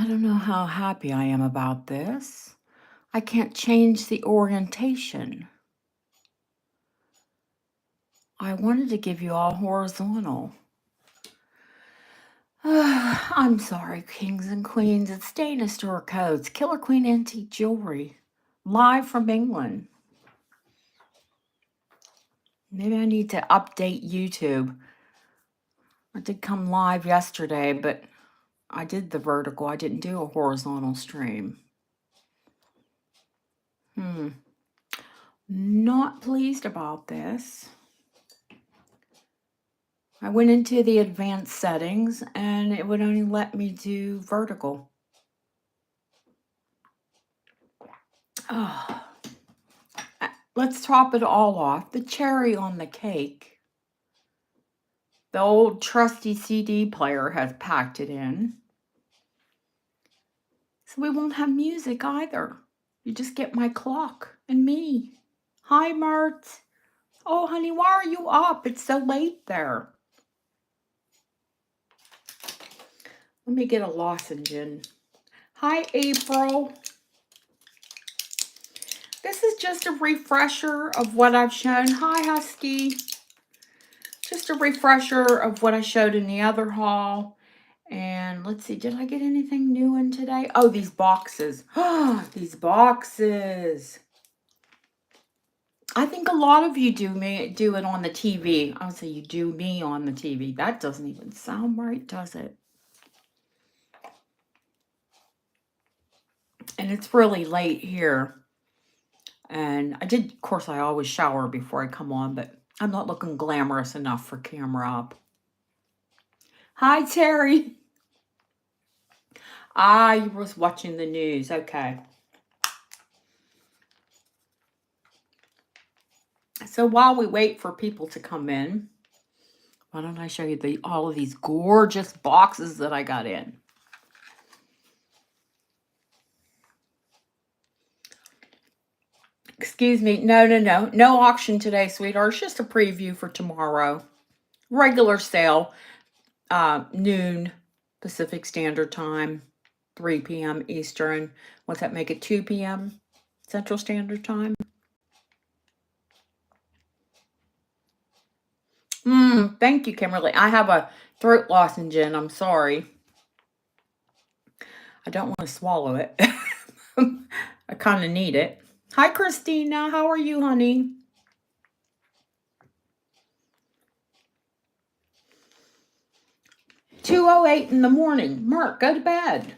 don't know how happy I am about this. I can't change the orientation. I wanted to give you all horizontal. I'm sorry, kings and queens. It's Dana Store Codes, Killer Queen Antique Jewelry, live from England. Maybe I need to update YouTube. I did come live yesterday, but I did the vertical. I didn't do a horizontal stream. Not pleased about this. I went into the advanced settings and it would only let me do vertical. Oh, let's top it all off. The cherry on the cake. The old trusty CD player has packed it in. So we won't have music either. You just get my clock and me. Hi, Mert. Oh, honey, why are you up? It's so late there. Let me get a lozenge in. Hi, April. This is just a refresher of what I've shown. Hi, Husky. Just a refresher of what I showed in the other haul. And let's see, did I get anything new in today? Oh, these boxes. These boxes. I think a lot of you do it on the TV. I would say you do me on the TV. That doesn't even sound right, does it? And it's really late here. And of course, I always shower before I come on, but I'm not looking glamorous enough for camera up. Hi, Terry. You was watching the news. Okay. So while we wait for people to come in, why don't I show you all of these gorgeous boxes that I got in? Excuse me. No auction today, sweetheart. It's just a preview for tomorrow. Regular sale, noon Pacific Standard Time, 3 p.m. Eastern. What's that make it? 2 p.m. Central Standard Time? Thank you, Kimberly. I have a throat lozenge in. I'm sorry. I don't want to swallow it. I kind of need it. Hi, Christina. How are you, honey? $2:08 in the morning. Mark, go to bed.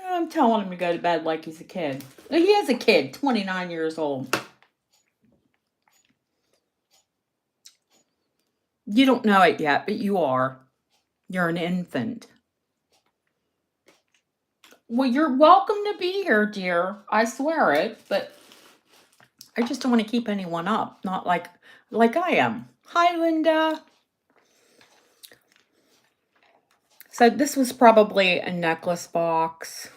I'm telling him to go to bed like he's a kid. He is a kid, 29 years old. You don't know it yet, but you are. You're an infant. Well, you're welcome to be here, dear. I swear it, but I just don't want to keep anyone up. Not like I am. Hi, Linda. So this was probably a necklace box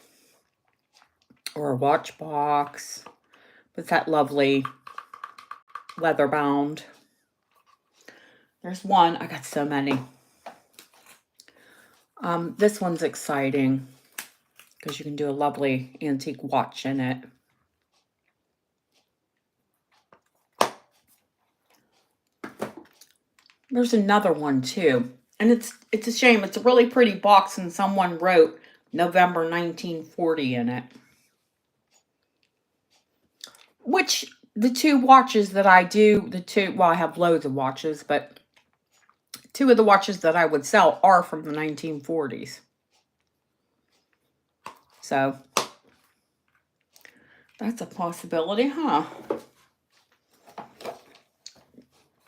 or a watch box with that lovely leather bound. There's one. I got so many. This one's exciting because you can do a lovely antique watch in it. There's another one too. And it's a shame. It's a really pretty box and someone wrote November 1940 in it. Which the two watches that I do, I have loads of watches, but two of the watches that I would sell are from the 1940s. So that's a possibility, huh?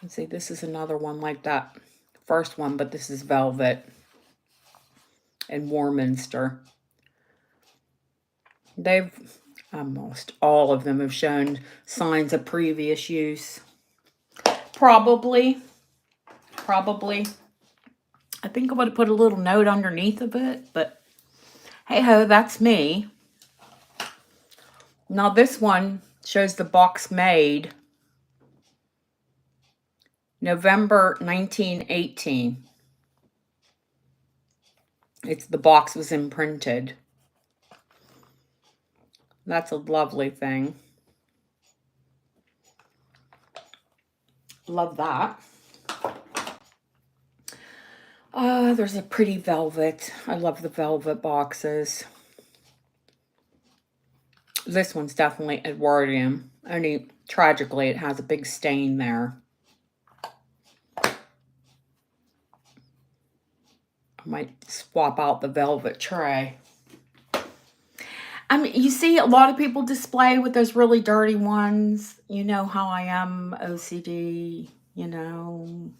Let's see, this is another one like that first one, but this is velvet and Warminster. Almost all of them have shown signs of previous use. Probably. I think I would have put a little note underneath of it, but hey ho, that's me. Now this one shows the box made November 1918. The box was imprinted. That's a lovely thing. Love that. There's a pretty velvet. I love the velvet boxes. This one's definitely Edwardian. Only tragically, it has a big stain there. I might swap out the velvet tray. I mean, you see a lot of people display with those really dirty ones. You know how I am, OCD, you know.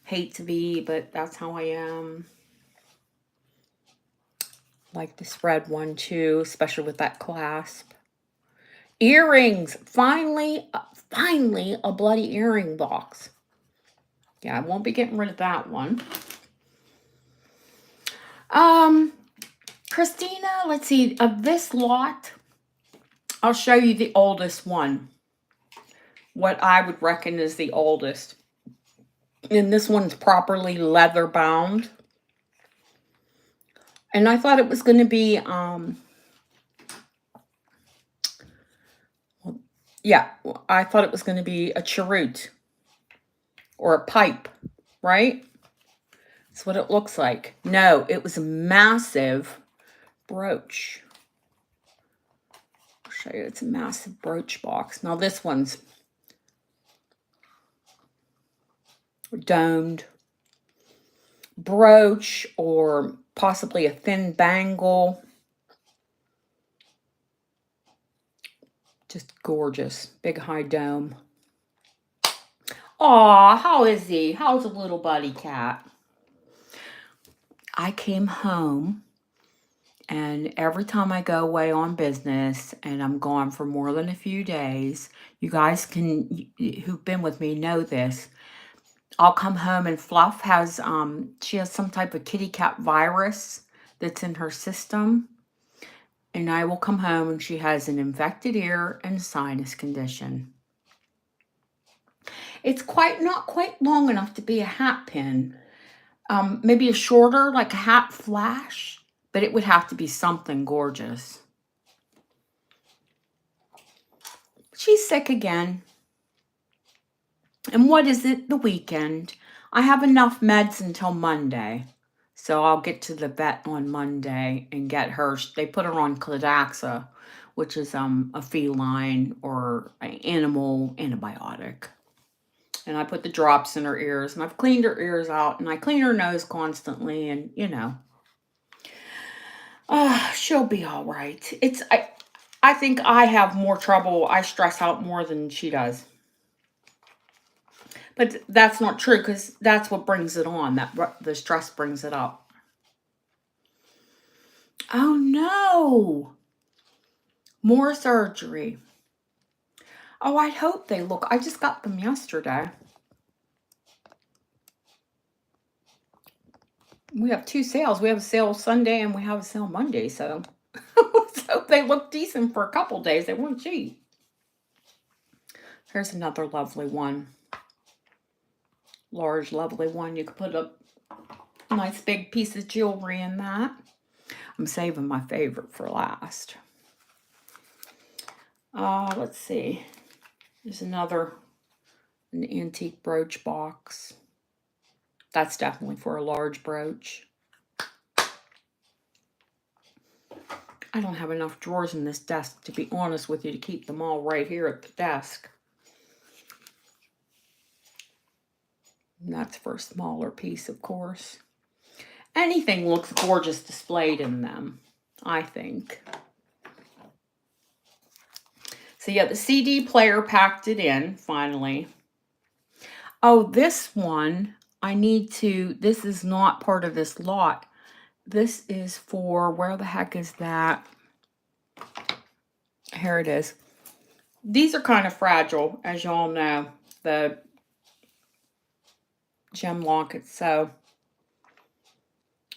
Hate to be, but that's how I am. Like this red one too, especially with that clasp. Earrings. Finally a bloody earring box. Yeah, I won't be getting rid of that one. Christina, let's see. Of this lot, I'll show you the oldest one. What I would reckon is the oldest. And this one's properly leather bound. And I thought it was going to be, yeah, I thought it was going to be a cheroot or a pipe, right? That's what it looks like. No, it was a massive brooch. I'll show you, it's a massive brooch box. Now this one's domed brooch or possibly a thin bangle. Just gorgeous. Big high dome. Aw, how is he? How's a little buddy cat? I came home, and every time I go away on business and I'm gone for more than a few days, you guys who've been with me know this. I'll come home and Fluff has, she has some type of kitty cat virus that's in her system. And I will come home and she has an infected ear and sinus condition. It's not quite long enough to be a hat pin. Maybe a shorter, like a hat flash, but it would have to be something gorgeous. She's sick again. And what is it? The weekend. I have enough meds until Monday. So I'll get to the vet on Monday and get her. They put her on Clidaxa, which is a feline or an animal antibiotic. And I put the drops in her ears, and I've cleaned her ears out, and I clean her nose constantly, and you know. She'll be all right. I think I have more trouble. I stress out more than she does. But that's not true, because that's what brings it on. The stress brings it up. Oh no! More surgery. Oh, I hope they look. I just got them yesterday. We have 2 sales. We have a sale Sunday and we have a sale Monday. So let's hope they look decent for a couple days. They weren't cheap. Here's another lovely one. Large, lovely one. You could put a nice big piece of jewelry in that. I'm saving my favorite for last. Let's see. There's an antique brooch box. That's definitely for a large brooch. I don't have enough drawers in this desk, to be honest with you, to keep them all right here at the desk. And that's for a smaller piece, of course. Anything looks gorgeous displayed in them, I think. So yeah, the CD player packed it in, finally. Oh, this one, this is not part of this lot. This is for, where the heck is that? Here it is. These are kind of fragile, as y'all know, the gem lockets. So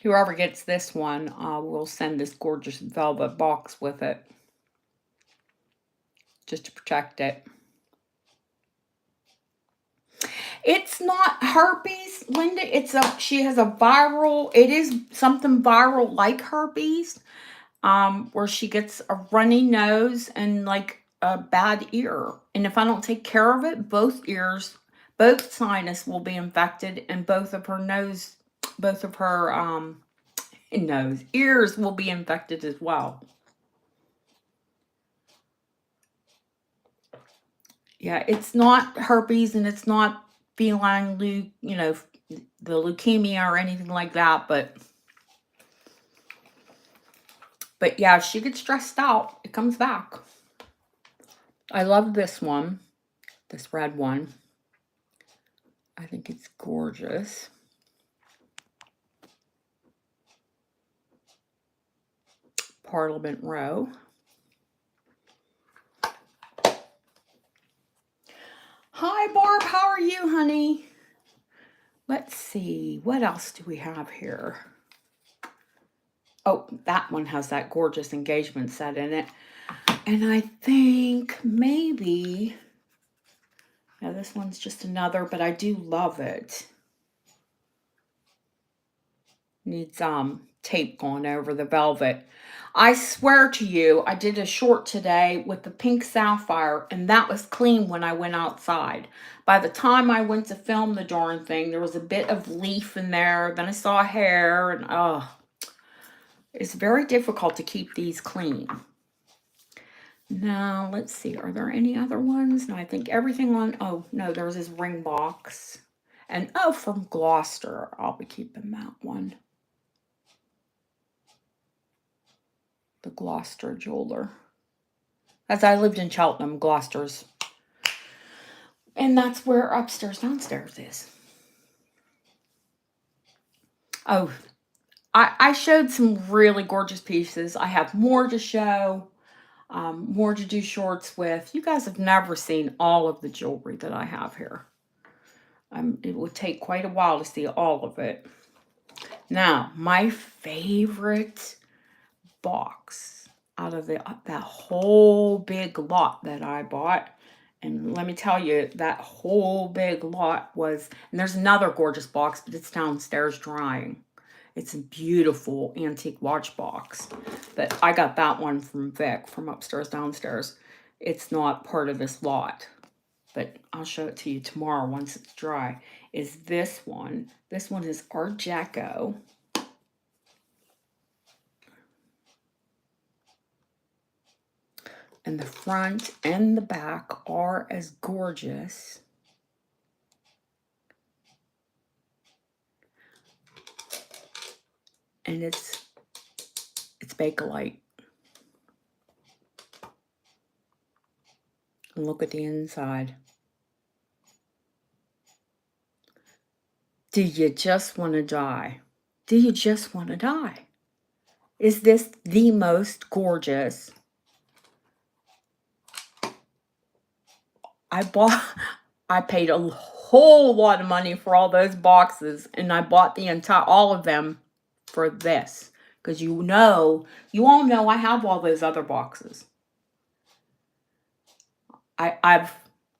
whoever gets this one will send this gorgeous velvet box with it, just to protect it. It's not herpes, Linda. She has a viral, it is something viral like herpes, where she gets a runny nose and like a bad ear. And if I don't take care of it, both sinus will be infected, and both of her ears will be infected as well. Yeah, it's not herpes and it's not feline the leukemia or anything like that, but yeah, if she gets stressed out, it comes back. I love this one, this red one. I think it's gorgeous. Parliament Row. Hi, Barb. How are you, honey? Let's see. What else do we have here? Oh, that one has that gorgeous engagement set in it. And I think maybe... Now, this one's just another, but I do love it. Needs tape going over the velvet. I swear to you, I did a short today with the pink sapphire, and that was clean when I went outside. By the time I went to film the darn thing, there was a bit of leaf in there. Then I saw hair, and it's very difficult to keep these clean. Now, let's see. Are there any other ones? No, I think everything on... Oh, no, there's this ring box. And, from Gloucester. I'll be keeping that one. The Gloucester jeweler. As I lived in Cheltenham, Gloucester's. And that's where upstairs downstairs is. Oh, I showed some really gorgeous pieces. I have more to show, more to do shorts with. You guys have never seen all of the jewelry that I have here. It would take quite a while to see all of it. Now, my favorite box out of that whole big lot that I bought. And let me tell you, that whole big lot was... And there's another gorgeous box, but it's downstairs drying. It's a beautiful antique watch box. But I got that one from Vic, from upstairs downstairs. It's not part of this lot. But I'll show it to you tomorrow once it's dry. Is this one. This one is Art Deco. And the front and the back are as gorgeous. And it's Bakelite. And look at the inside. Do you just want to die? Do you just want to die? Is this the most gorgeous? I paid a whole lot of money for all those boxes, and I bought all of them for this, because you all know I have all those other boxes. I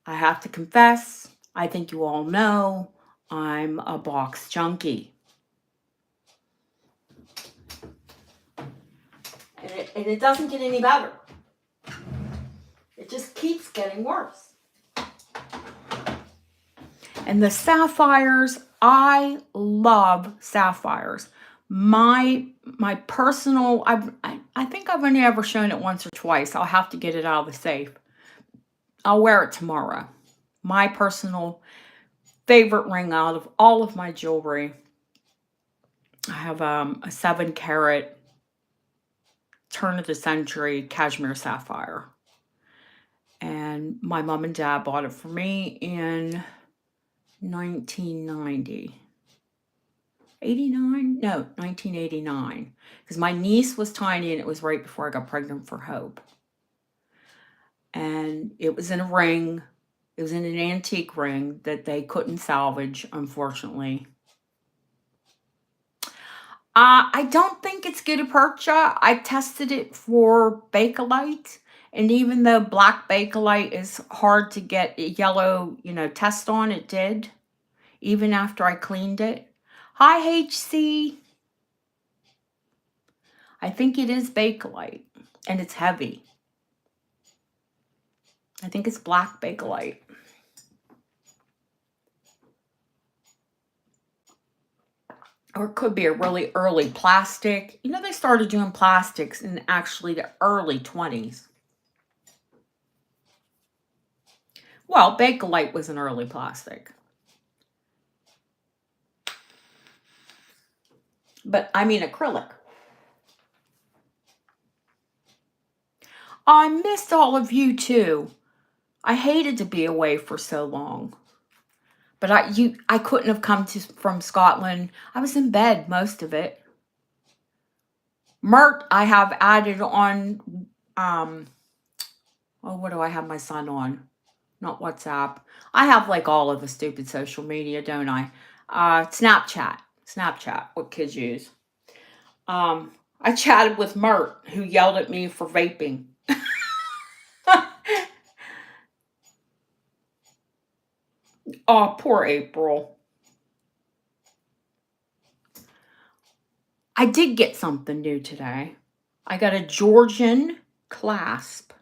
have to confess, I think you all know I'm a box junkie. And it doesn't get any better. It just keeps getting worse. And the sapphires, I love sapphires. My personal, I think I've only ever shown it once or twice. I'll have to get it out of the safe. I'll wear it tomorrow. My personal favorite ring out of all of my jewelry. I have a 7-carat turn of the century cashmere sapphire. And my mom and dad bought it for me in 1990. 89? No, 1989. Because my niece was tiny and it was right before I got pregnant for Hope. And it was in a ring. It was in an antique ring that they couldn't salvage, unfortunately. I don't think it's gutta percha. I tested it for Bakelite. And even though black Bakelite is hard to get a yellow, test on, it did. even after I cleaned it. Hi, HC. I think it is Bakelite, and it's heavy. I think it's black Bakelite. Or it could be a really early plastic. You know, they started doing plastics in actually the early 20s. Well, Bakelite was an early plastic. But I mean acrylic. I missed all of you too. I hated to be away for so long. But I couldn't have come from Scotland. I was in bed most of it. Mert, I have added on, what do I have my son on? Not WhatsApp. I have like all of the stupid social media, don't I? Snapchat, what kids use. I chatted with Mert, who yelled at me for vaping. Oh, poor April. I did get something new today. I got a Georgian clasp.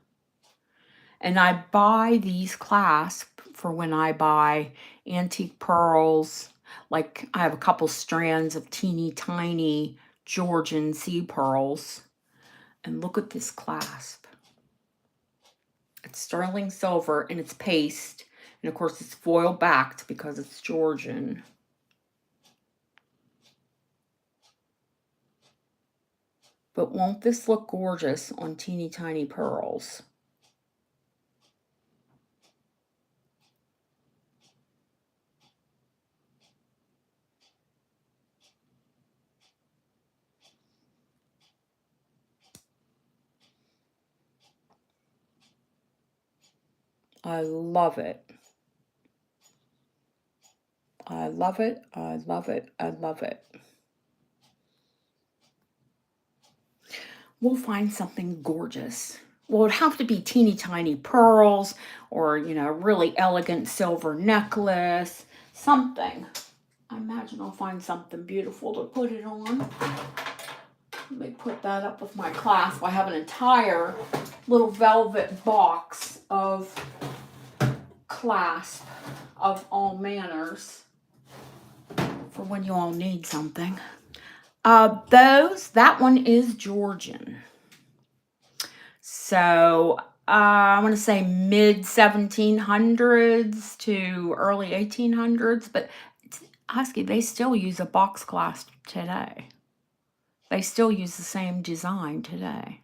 And I buy these clasps for when I buy antique pearls. Like I have a couple strands of teeny tiny Georgian sea pearls. And look at this clasp. It's sterling silver and it's paste. And of course it's foil backed because it's Georgian. But won't this look gorgeous on teeny tiny pearls? I love it. I love it. I love it. I love it. We'll find something gorgeous. Well, it'd have to be teeny tiny pearls or, you know, a really elegant silver necklace, something. I imagine I'll find something beautiful to put it on. Let me put that up with my clasp. I have an entire little velvet box of clasp of all manners for when you all need something. That one is Georgian. So I want to say mid 1700s to early 1800s, but Husky, they still use a box clasp today. They still use the same design today.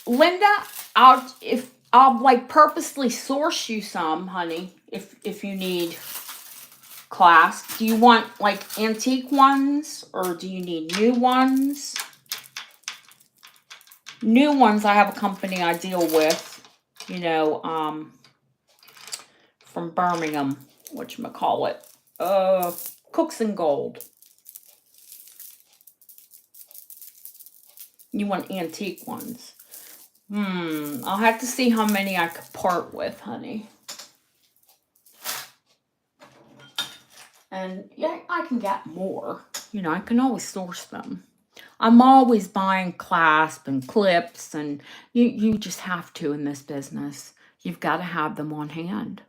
Linda, I'll like purposely source you some, honey, if you need clasp. Do you want like antique ones or do you need new ones? New ones, I have a company I deal with, you know, from Birmingham, whatchamacallit, Cooks and Gold. You want antique ones. I'll have to see how many I could part with, honey. And yeah, I can get more. You know, I can always source them. I'm always buying clasp and clips, and you just have to in this business. You've got to have them on hand.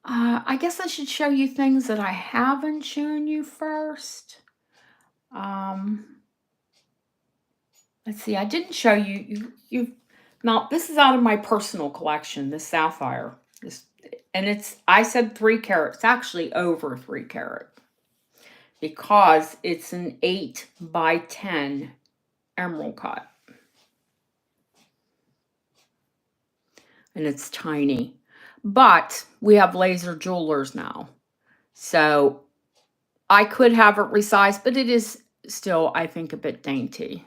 I guess I should show you things that I haven't shown you first. Let's see, I didn't show you. Now, this is out of my personal collection, this sapphire. And I said 3 carat. It's actually over 3 carat. Because it's an 8 by 10 emerald cut. And it's tiny. But we have laser jewelers now. So I could have it resized, but it is still, I think, a bit dainty.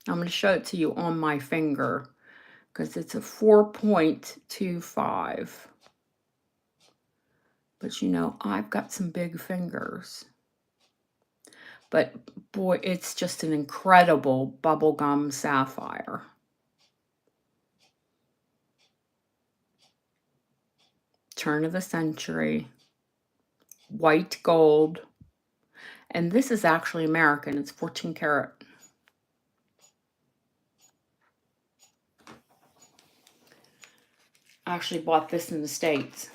I'm going to show it to you on my finger because it's a 4.25. But you know, I've got some big fingers. But boy, it's just an incredible bubblegum sapphire. turn of the century, white gold. And this is actually American. It's 14 karat. I actually bought this in the States.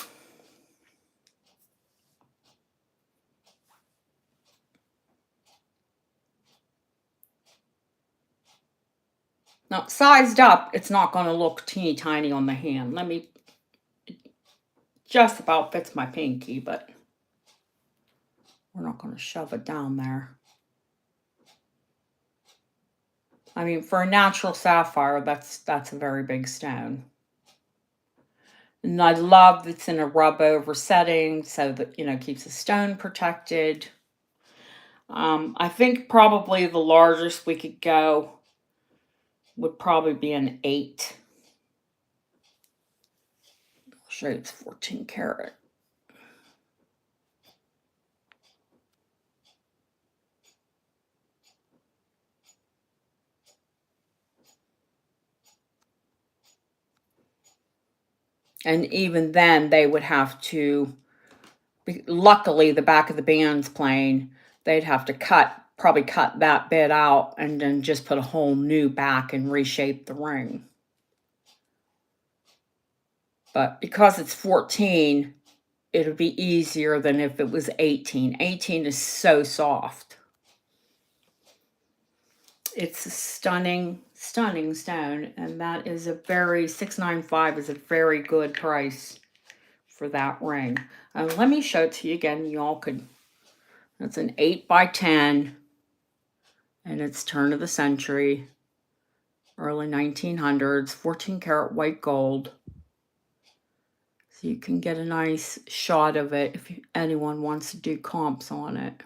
Now, sized up, it's not going to look teeny tiny on the hand. Just about fits my pinky, but we're not going to shove it down there. I mean, for a natural sapphire, that's a very big stone. And I love it's in a rub over setting so that, keeps the stone protected. I think probably the largest we could go would probably be an 8. I'll show you it's 14 karat. And even then, they would have to, luckily, the back of the band's plain, they'd have to probably cut that bit out and then just put a whole new back and reshape the ring. But because it's 14, it'll be easier than if it was 18. 18 is so soft. It's a stunning, stunning stone, and that is $695 is a very good price for that ring. Let me show it to you again. That's an 8x10, and it's turn of the century, early 1900s, 14 karat white gold. So you can get a nice shot of it if anyone wants to do comps on it.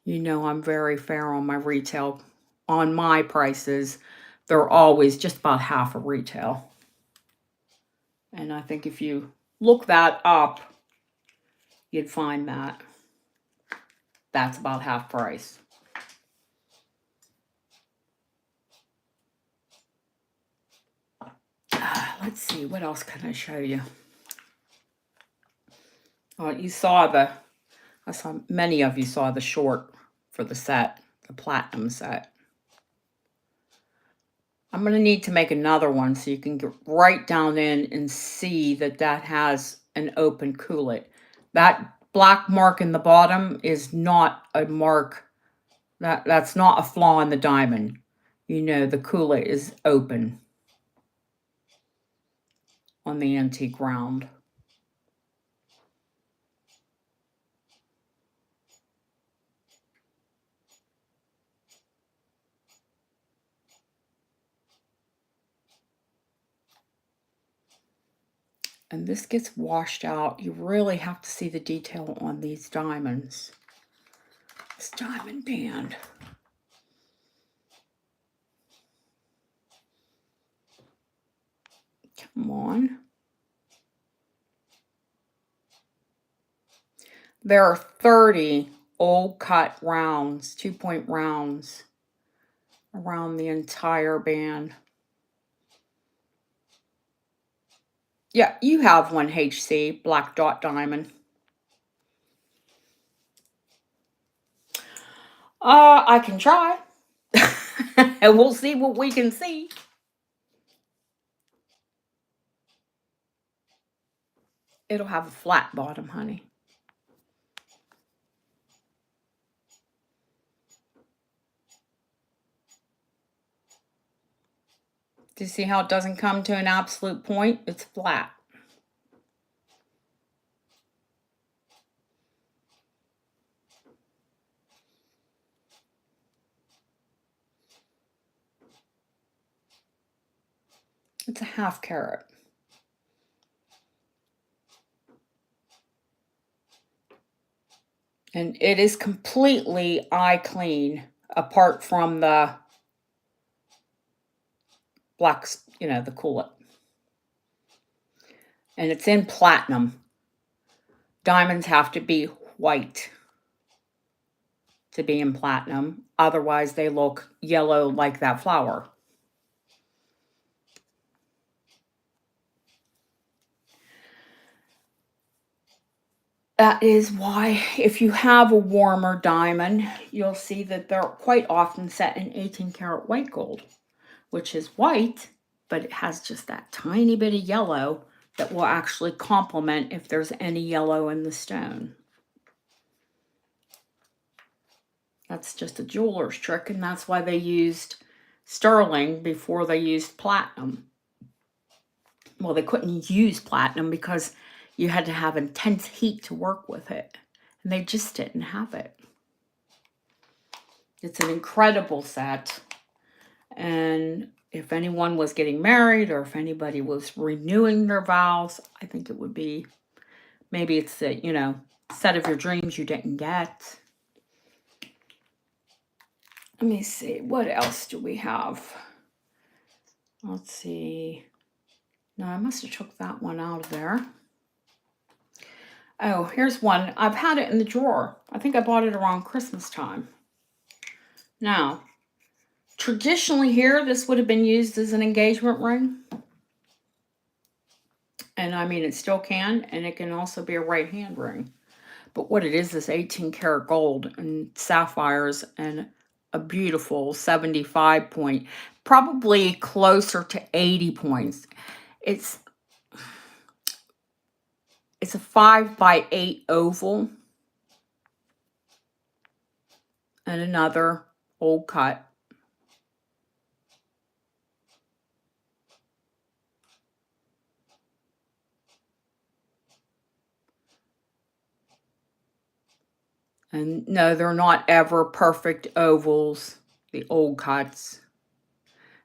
I'm very fair on my retail. On my prices, they're always just about half of retail. And I think if you look that up, you'd find that that's about half price. Let's see, what else can I show you? Oh, many of you saw the short for the set, the platinum set. I'm going to need to make another one so you can get right down in and see that has an open coulet. That black mark in the bottom is not a mark, that's not a flaw in the diamond. The coulet is open on the antique round. And this gets washed out. You really have to see the detail on these diamonds. This diamond band. Come on. There are 30 old cut rounds, 2-point rounds around the entire band. Yeah, you have one HC, black dot diamond. I can try. And we'll see what we can see. It'll have a flat bottom, honey. Do you see how it doesn't come to an absolute point? It's flat. It's a half carat. And it is completely eye clean, apart from the blacks, the coulet. And it's in platinum. Diamonds have to be white to be in platinum. Otherwise, they look yellow like that flower. That is why if you have a warmer diamond, you'll see that they're quite often set in 18 karat white gold, which is white, but it has just that tiny bit of yellow that will actually complement if there's any yellow in the stone. That's just a jeweler's trick, and that's why they used sterling before they used platinum. Well, they couldn't use platinum because you had to have intense heat to work with it, and they just didn't have it. It's an incredible set, and if anyone was getting married or if anybody was renewing their vows, I think it would be, maybe it's the, you know, set of your dreams you didn't get. Let me see, what else do we have? Let's see. No, I must have took that one out of there. Oh, here's one. I've had it in the drawer. I think I bought it around Christmas time. Now, traditionally here, this would have been used as an engagement ring. And I mean, it still can, and it can also be a right hand ring. But what it is 18 karat gold and sapphires and a beautiful 75 point, probably closer to 80 points. It's a 5x8 oval and another old cut. And no, they're not ever perfect ovals, the old cuts.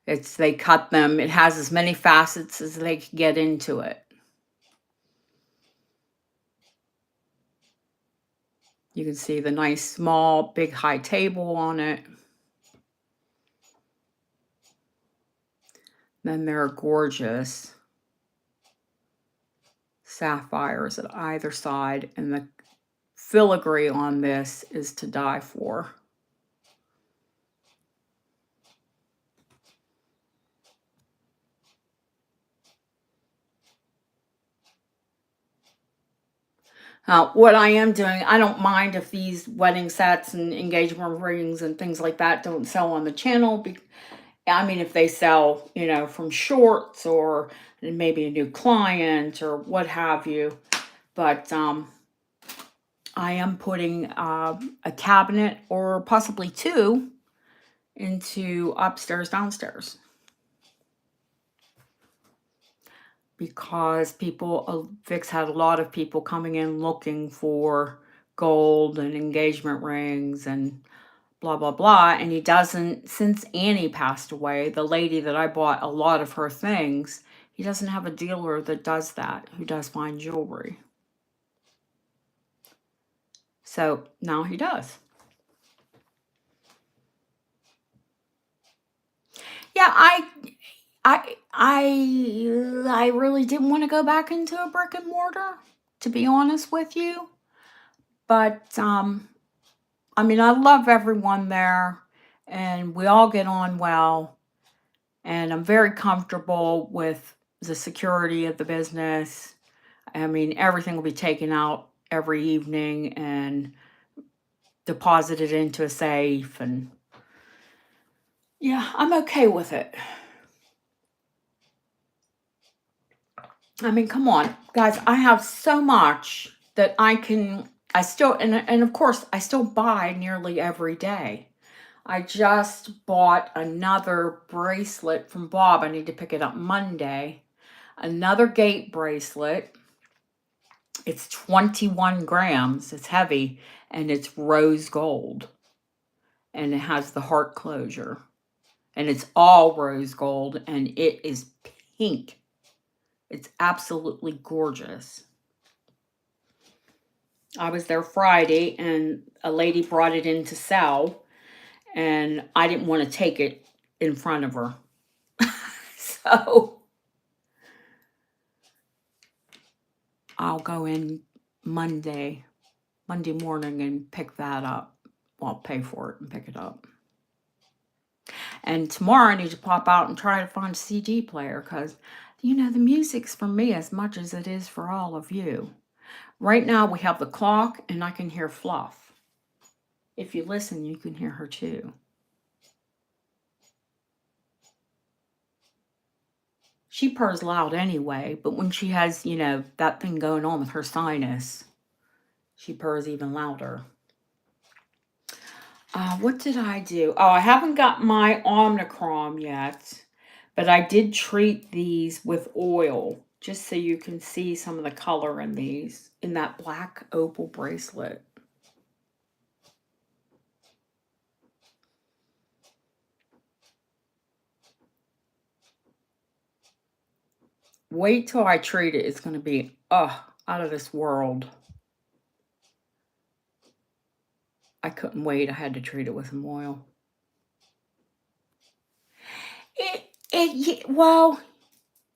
They cut them. It has as many facets as they can get into it. You can see the nice, small, big, high table on it. Then there are gorgeous sapphires at either side, and the filigree on this is to die for. What I am doing, I don't mind if these wedding sets and engagement rings and things like that don't sell on the channel. I mean, if they sell, you know, from shorts or maybe a new client or what have you. But I am putting a cabinet or possibly two into upstairs, downstairs. Because Vic's had a lot of people coming in looking for gold and engagement rings and blah, blah, blah. And he doesn't, since Annie passed away, the lady that I bought a lot of her things, he doesn't have a dealer that does that, who does fine jewelry. So now he does. Yeah, I really didn't want to go back into a brick and mortar, to be honest with you. But I mean, I love everyone there, and we all get on well, and I'm very comfortable with the security of the business. I mean, everything will be taken out every evening and deposited into a safe, and yeah, I'm okay with it. I mean, come on, guys, I have so much that I still, and of course, I still buy nearly every day. I just bought another bracelet from Bob. I need to pick it up Monday. Another gate bracelet. It's 21 grams. It's heavy, and it's rose gold. And it has the heart closure. And it's all rose gold, and it is pink. It's absolutely gorgeous. I was there Friday, and a lady brought it in to sell, and I didn't want to take it in front of her. So I'll go in Monday morning and pick that up. Well, pay for it and pick it up. And tomorrow I need to pop out and try to find a CD player because, you know, the music's for me as much as it is for all of you. Right now we have the clock and I can hear Fluff. If you listen, you can hear her too. She purrs loud anyway, but when she has, you know, that thing going on with her sinus, she purrs even louder. What did I do? Oh, I haven't got my Omnicrom yet, but I did treat these with oil just so you can see some of the color in these, in that black opal bracelet. Wait till I treat it. It's going to be, out of this world. I couldn't wait. I had to treat it with some oil. Well,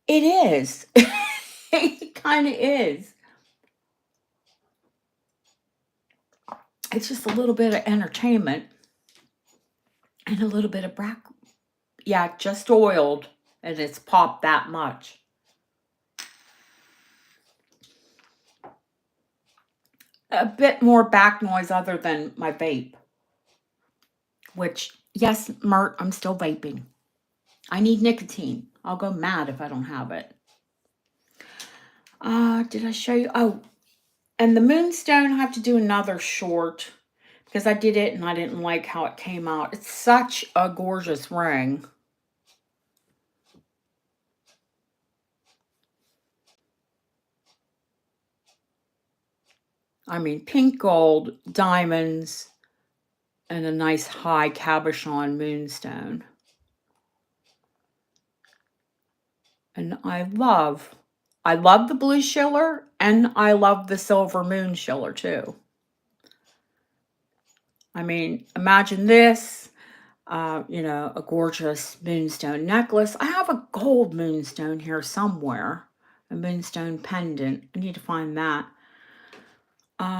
it is. It kind of is. It's just a little bit of entertainment and a little bit of yeah, just oiled, and it's popped that much. A bit more back noise other than my vape. Which, yes, Mert, I'm still vaping. I need nicotine. I'll go mad if I don't have it. Did I show you? Oh, and the Moonstone, I have to do another short because I did it and I didn't like how it came out. It's such a gorgeous ring. I mean, pink gold, diamonds, and a nice high cabochon moonstone. And I love the blue schiller and I love the silver moon schiller too. I mean, imagine this, you know, a gorgeous moonstone necklace. I have a gold moonstone here somewhere, a moonstone pendant. I need to find that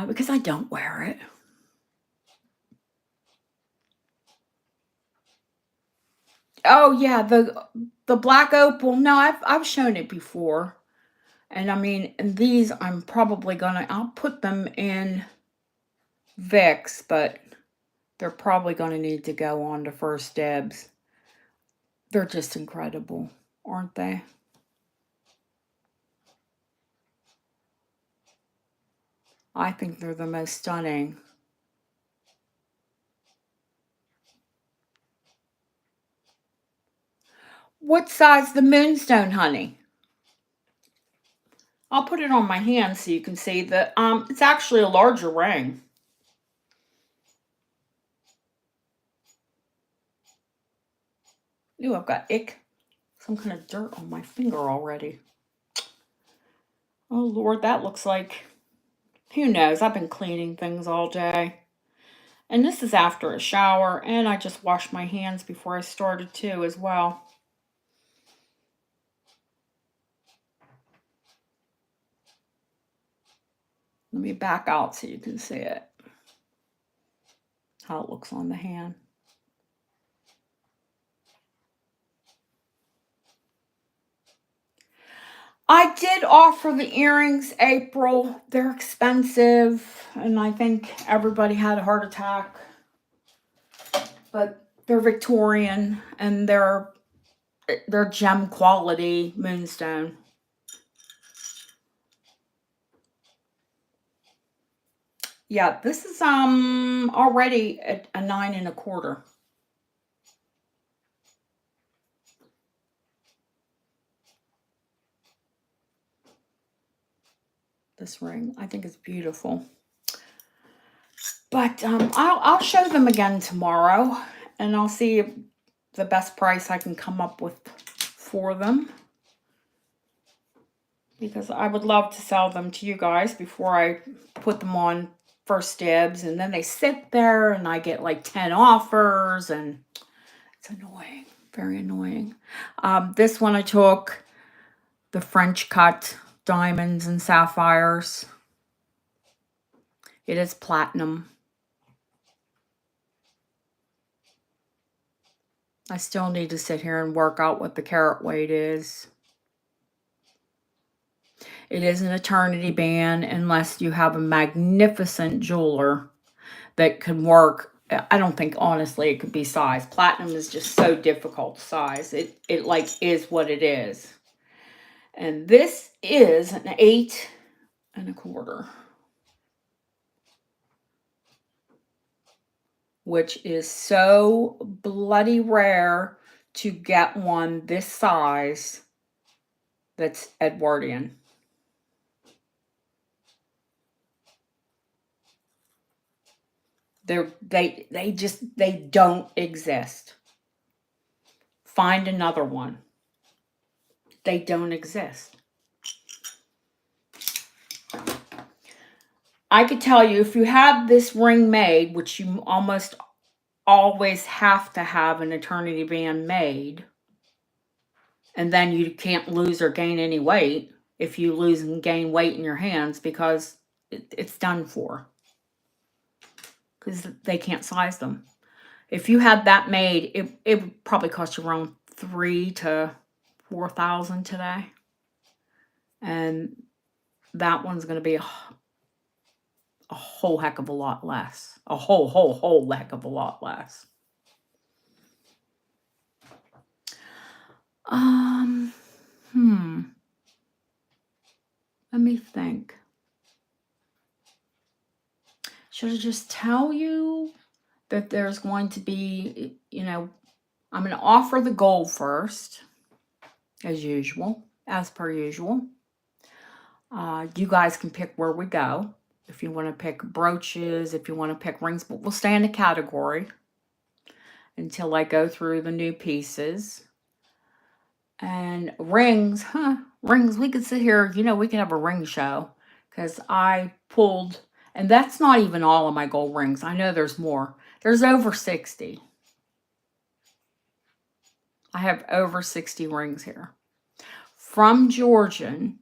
because I don't wear it. Oh yeah, the black opal. No, I've shown it before. And I mean, and these I'm probably I'll put them in Vicks, but they're probably going to need to go on to First Dibs. They're just incredible, aren't they? I think they're the most stunning. What size the moonstone, honey? I'll put it on my hand so you can see that it's actually a larger ring. Ooh, I've got some kind of dirt on my finger already. Oh Lord, that looks like, who knows? I've been cleaning things all day. And this is after a shower, and I just washed my hands before I started too as well. Let me back out so you can see it. How it looks on the hand. I did offer the earrings, April. They're expensive, and I think everybody had a heart attack. But they're Victorian, and they're gem quality moonstone. Yeah, this is already a 9 1/4. This ring, I think it's beautiful. But I'll show them again tomorrow, and I'll see the best price I can come up with for them, because I would love to sell them to you guys before I put them on First Dibs, and then they sit there and I get like 10 offers, and it's annoying, very annoying. This one I took the French cut diamonds and sapphires. It is platinum. I still need to sit here and work out what the carat weight is. It is an eternity band unless you have a magnificent jeweler that can work. I don't think honestly it could be size. Platinum is just so difficult to size. It like is what it is. And this is an 8 1/4, which is so bloody rare to get one this size that's Edwardian. They don't exist. Find another one. They don't exist. I could tell you if you have this ring made, which you almost always have to have an eternity band made, and then you can't lose or gain any weight if you lose and gain weight in your hands because it's done for. Because they can't size them. If you had that made, it would probably cost you around $3,000 to $4,000 today. And that one's going to be a whole heck of a lot less. A whole heck of a lot less. Let me think. Should I just tell you that there's going to be, I'm going to offer the gold first, as usual, as per usual. You guys can pick where we go. If you want to pick brooches, if you want to pick rings, but we'll stay in a category until I go through the new pieces. And rings, rings, we could sit here, we can have a ring show because I pulled, and that's not even all of my gold rings. I know there's more. There's over 60. I have over 60 rings here. From Georgian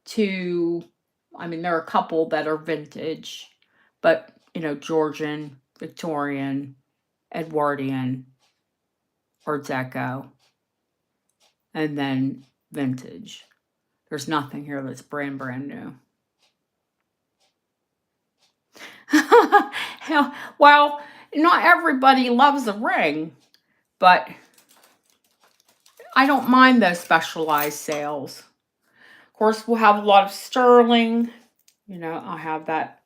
to, there are a couple that are vintage, but, Georgian, Victorian, Edwardian, or Deco, and then vintage. There's nothing here that's brand new. Well, not everybody loves a ring, but I don't mind those specialized sales. Of course, we'll have a lot of sterling. I have that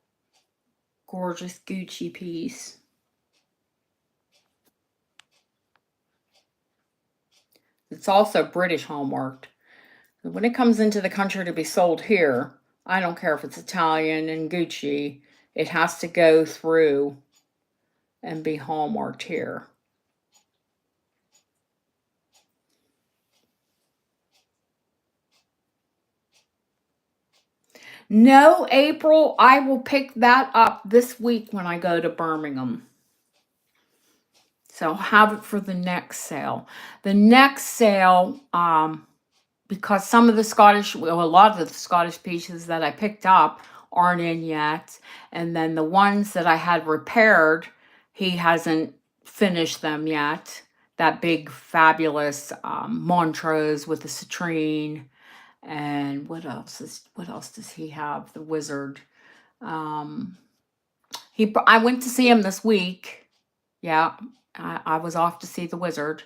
gorgeous Gucci piece. It's also British hallmarked. When it comes into the country to be sold here, I don't care if it's Italian and Gucci, it has to go through and be hallmarked here. No, April, I will pick that up this week when I go to Birmingham. So I'll have it for the next sale. The next sale, because some of the Scottish, well, a lot of the Scottish pieces that I picked up aren't in yet. And then the ones that I had repaired, he hasn't finished them yet. That big, fabulous Montrose with the citrine. And what else does he have? The wizard. I went to see him this week. Yeah, I was off to see the wizard.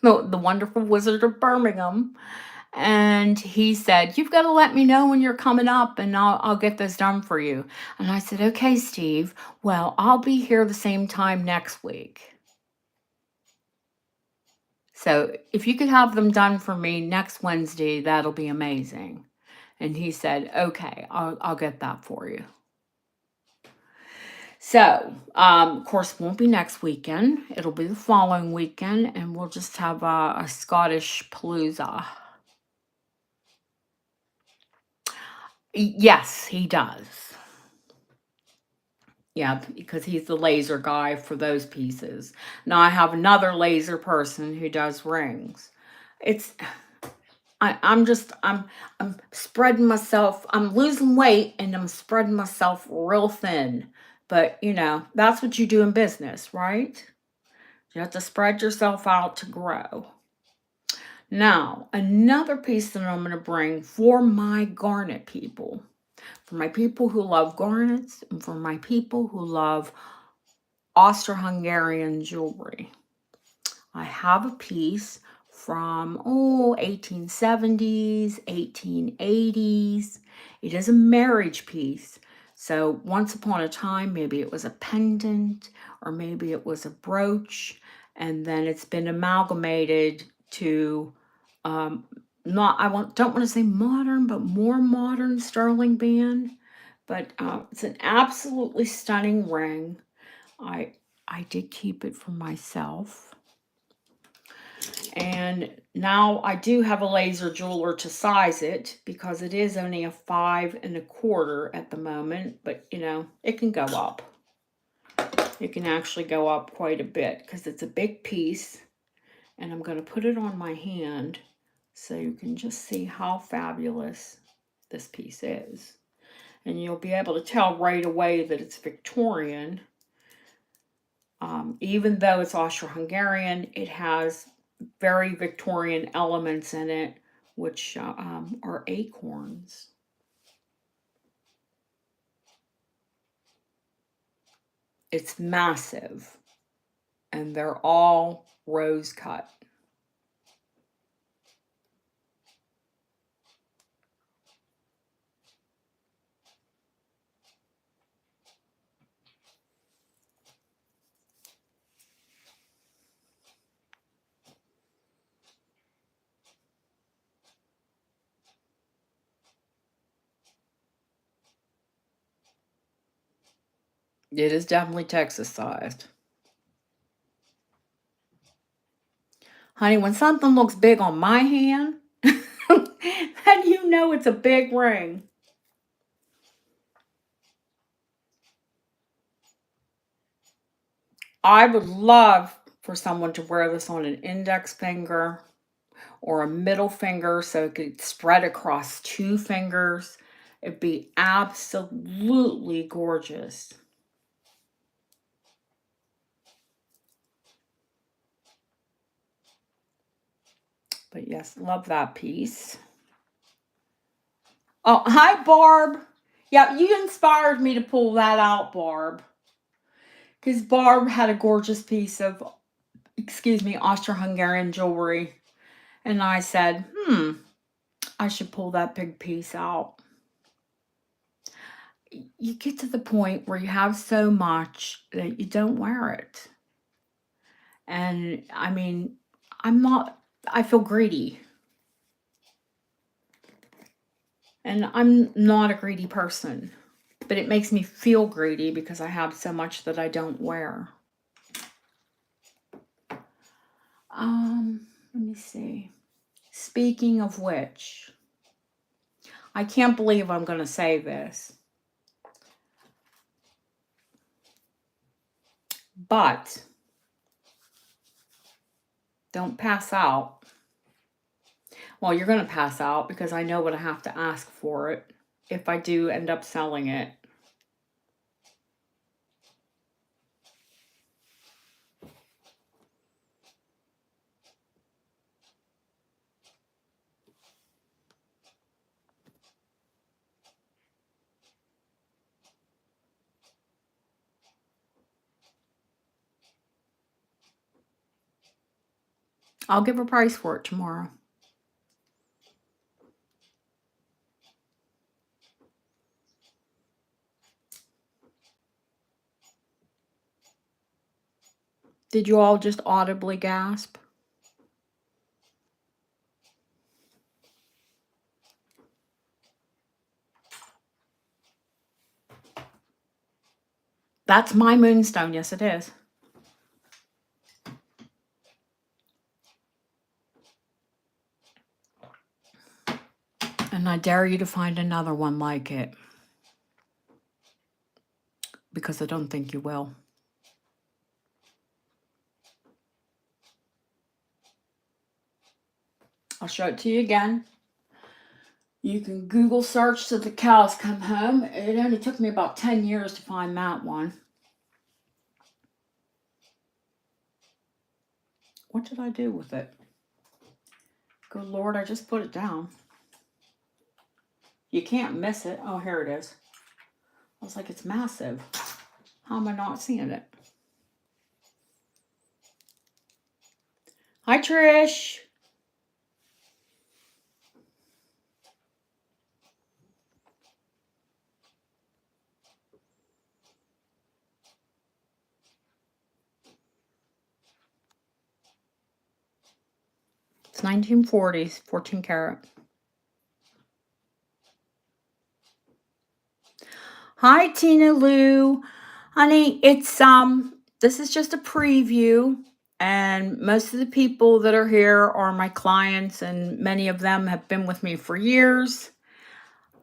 the wonderful Wizard of Birmingham. And he said, "You've got to let me know when you're coming up and I'll get this done for you." And I said, "Okay, Steve, well, I'll be here the same time next week. So if you could have them done for me next Wednesday, that'll be amazing." And he said, "Okay, I'll get that for you." So, of course, it won't be next weekend. It'll be the following weekend, and we'll just have a Scottish palooza. Yes, he does. Yeah, because he's the laser guy for those pieces. Now I have another laser person who does rings. I'm spreading myself. I'm losing weight and I'm spreading myself real thin. But, that's what you do in business, right? You have to spread yourself out to grow. Now, another piece that I'm going to bring for my garnet people, for my people who love garnets, and for my people who love Austro-Hungarian jewelry. I have a piece from 1870s, 1880s. It is a marriage piece. So once upon a time, maybe it was a pendant or maybe it was a brooch, and then it's been amalgamated to don't want to say modern, but more modern sterling band. But it's an absolutely stunning ring. I did keep it for myself. And now I do have a laser jeweler to size it because it is only a 5 1/4 at the moment, but you know, it can go up. It can actually go up quite a bit because it's a big piece, and I'm going to put it on my hand so you can just see how fabulous this piece is. And you'll be able to tell right away that it's Victorian. Even though it's Austro-Hungarian, it has very Victorian elements in it, which are acorns. It's massive, and they're all rose cut. It is definitely Texas sized. Honey, when something looks big on my hand, then you know it's a big ring. I would love for someone to wear this on an index finger or a middle finger so it could spread across 2 fingers. It'd be absolutely gorgeous. But yes, love that piece. Oh, hi, Barb. Yeah, you inspired me to pull that out, Barb. Because Barb had a gorgeous piece of, Austro-Hungarian jewelry. And I said, I should pull that big piece out. You get to the point where you have so much that you don't wear it. And I mean, I feel greedy. And I'm not a greedy person, but it makes me feel greedy because I have so much that I don't wear. Let me see. Speaking of which, I can't believe I'm going to say this, but don't pass out. Well, you're going to pass out because I know what I have to ask for it if I do end up selling it. I'll give a price for it tomorrow. Did you all just audibly gasp? That's my moonstone. Yes, it is. And I dare you to find another one like it. Because I don't think you will. I'll show it to you again. You can Google search till the cows come home. It only took me about 10 years to find that one. What did I do with it? Good Lord, I just put it down. You can't miss it. Oh, here it is. I was like, it's massive. How am I not seeing it? Hi, Trish. It's 1940s, 14 karat. Hi, Tina Lou. Honey, it's this is just a preview, and most of the people that are here are my clients, and many of them have been with me for years.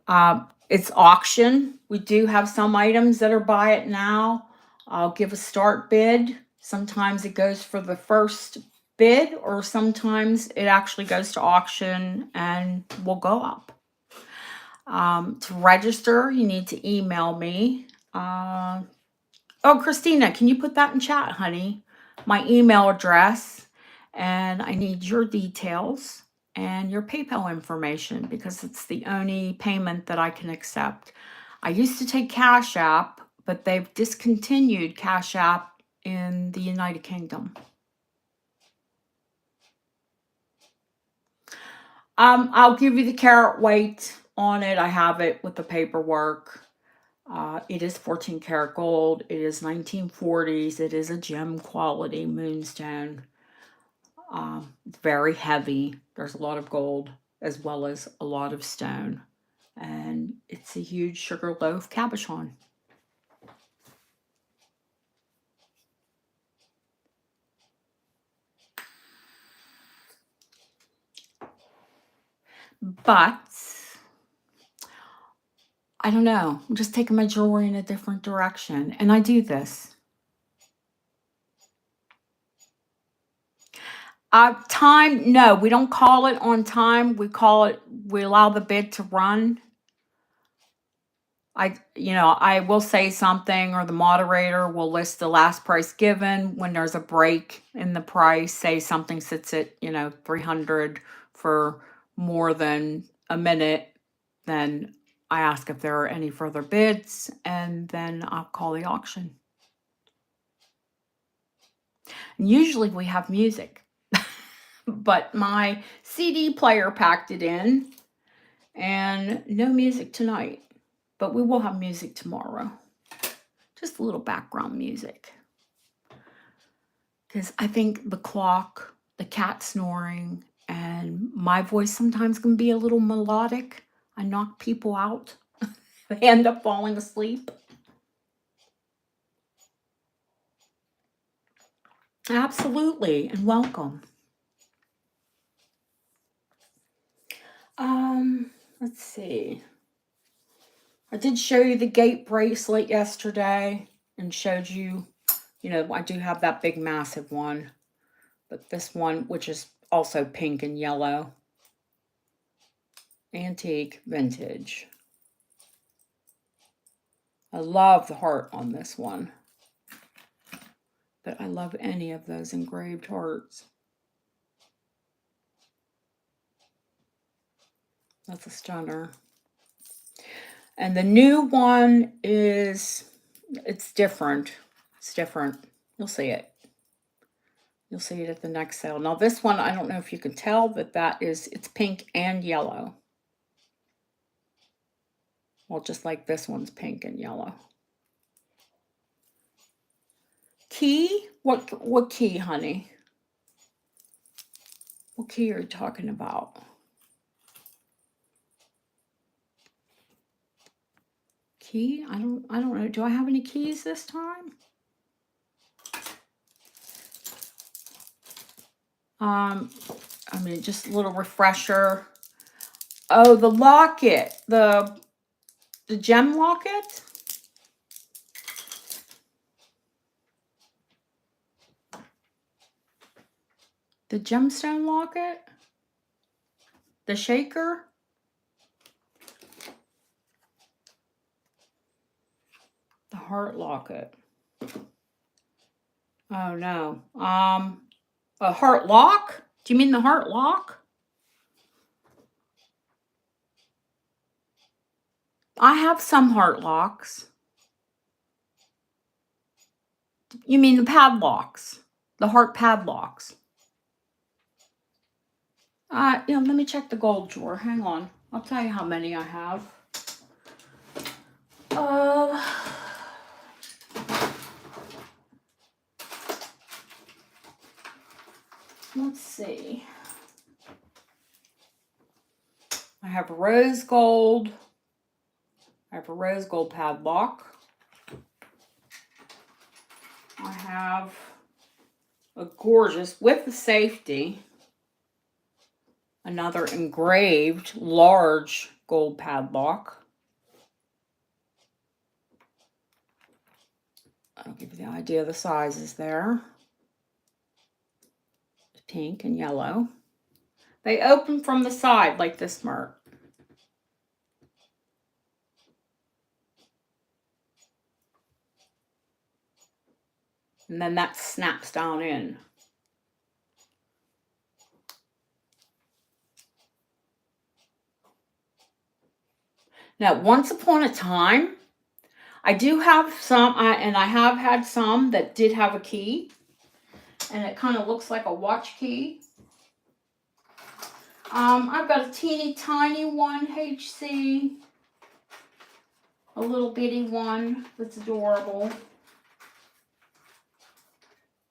It's auction. We do have some items that are buy it now. I'll give a start bid. Sometimes it goes for the first bid, or sometimes it actually goes to auction and will go up. To register, you need to email me. Oh, Christina, can you put that in chat, honey? My email address, and I need your details and your PayPal information because it's the only payment that I can accept. I used to take Cash App, but they've discontinued Cash App in the United Kingdom. I'll give you the carat weight on it. I have it with the paperwork. It is 14 karat gold. It is 1940s. It is a gem quality moonstone. It's very heavy. There's a lot of gold as well as a lot of stone. And it's a huge sugar loaf cabochon. But I don't know. I'm just taking my jewelry in a different direction. And I do this. Time, no, we don't call it on time. We allow the bid to run. I will say something, or the moderator will list the last price given. When there's a break in the price, say something sits at, 300 for more than a minute, then I ask if there are any further bids, and then I'll call the auction. And usually we have music, but my CD player packed it in, and no music tonight. But we will have music tomorrow. Just a little background music. Because I think the clock, the cat snoring, and my voice sometimes can be a little melodic. I knock people out. They end up falling asleep. Absolutely, and welcome. Let's see. I did show you the gate bracelet yesterday and showed you, I do have that big massive one, but this one, which is also pink and yellow, antique vintage. I love the heart on this one, but I love any of those engraved hearts. That's a stunner. And the new one it's different. It's different. You'll see it. You'll see it at the next sale. Now this one, I don't know if you can tell, but it's pink and yellow. Well, just like this one's pink and yellow. Key? What key, honey? What key are you talking about? Key? I don't know. Do I have any keys this time? Just a little refresher. Oh, the locket, the gem locket. The gemstone locket. The shaker. The heart locket. Oh no. A heart lock? Do you mean the heart lock? I have some heart locks. You mean the padlocks? The heart padlocks. Let me check the gold drawer. Hang on. I'll tell you how many I have. Let's see. I have rose gold. I have a rose gold padlock. I have a gorgeous, with the safety, another engraved large gold padlock. I'll give you the idea of the sizes there. Pink and yellow. They open from the side like this, Mert. And then that snaps down in. Now, once upon a time, I do have some, and I have had some that did have a key. And it kind of looks like a watch key. I've got a teeny tiny one, HC. A little bitty one that's adorable.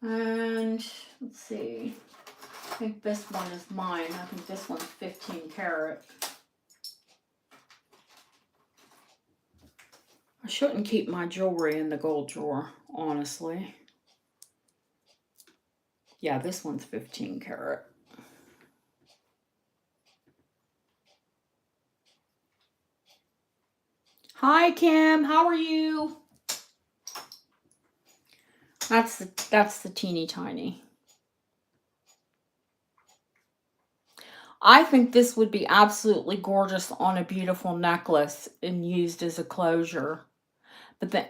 And let's see. I think this one is mine. I think this one's 15 karat. I shouldn't keep my jewelry in the gold drawer, honestly. Yeah, this one's 15 karat. Hi, Kim. How are you? That's the teeny tiny. I think this would be absolutely gorgeous on a beautiful necklace and used as a closure.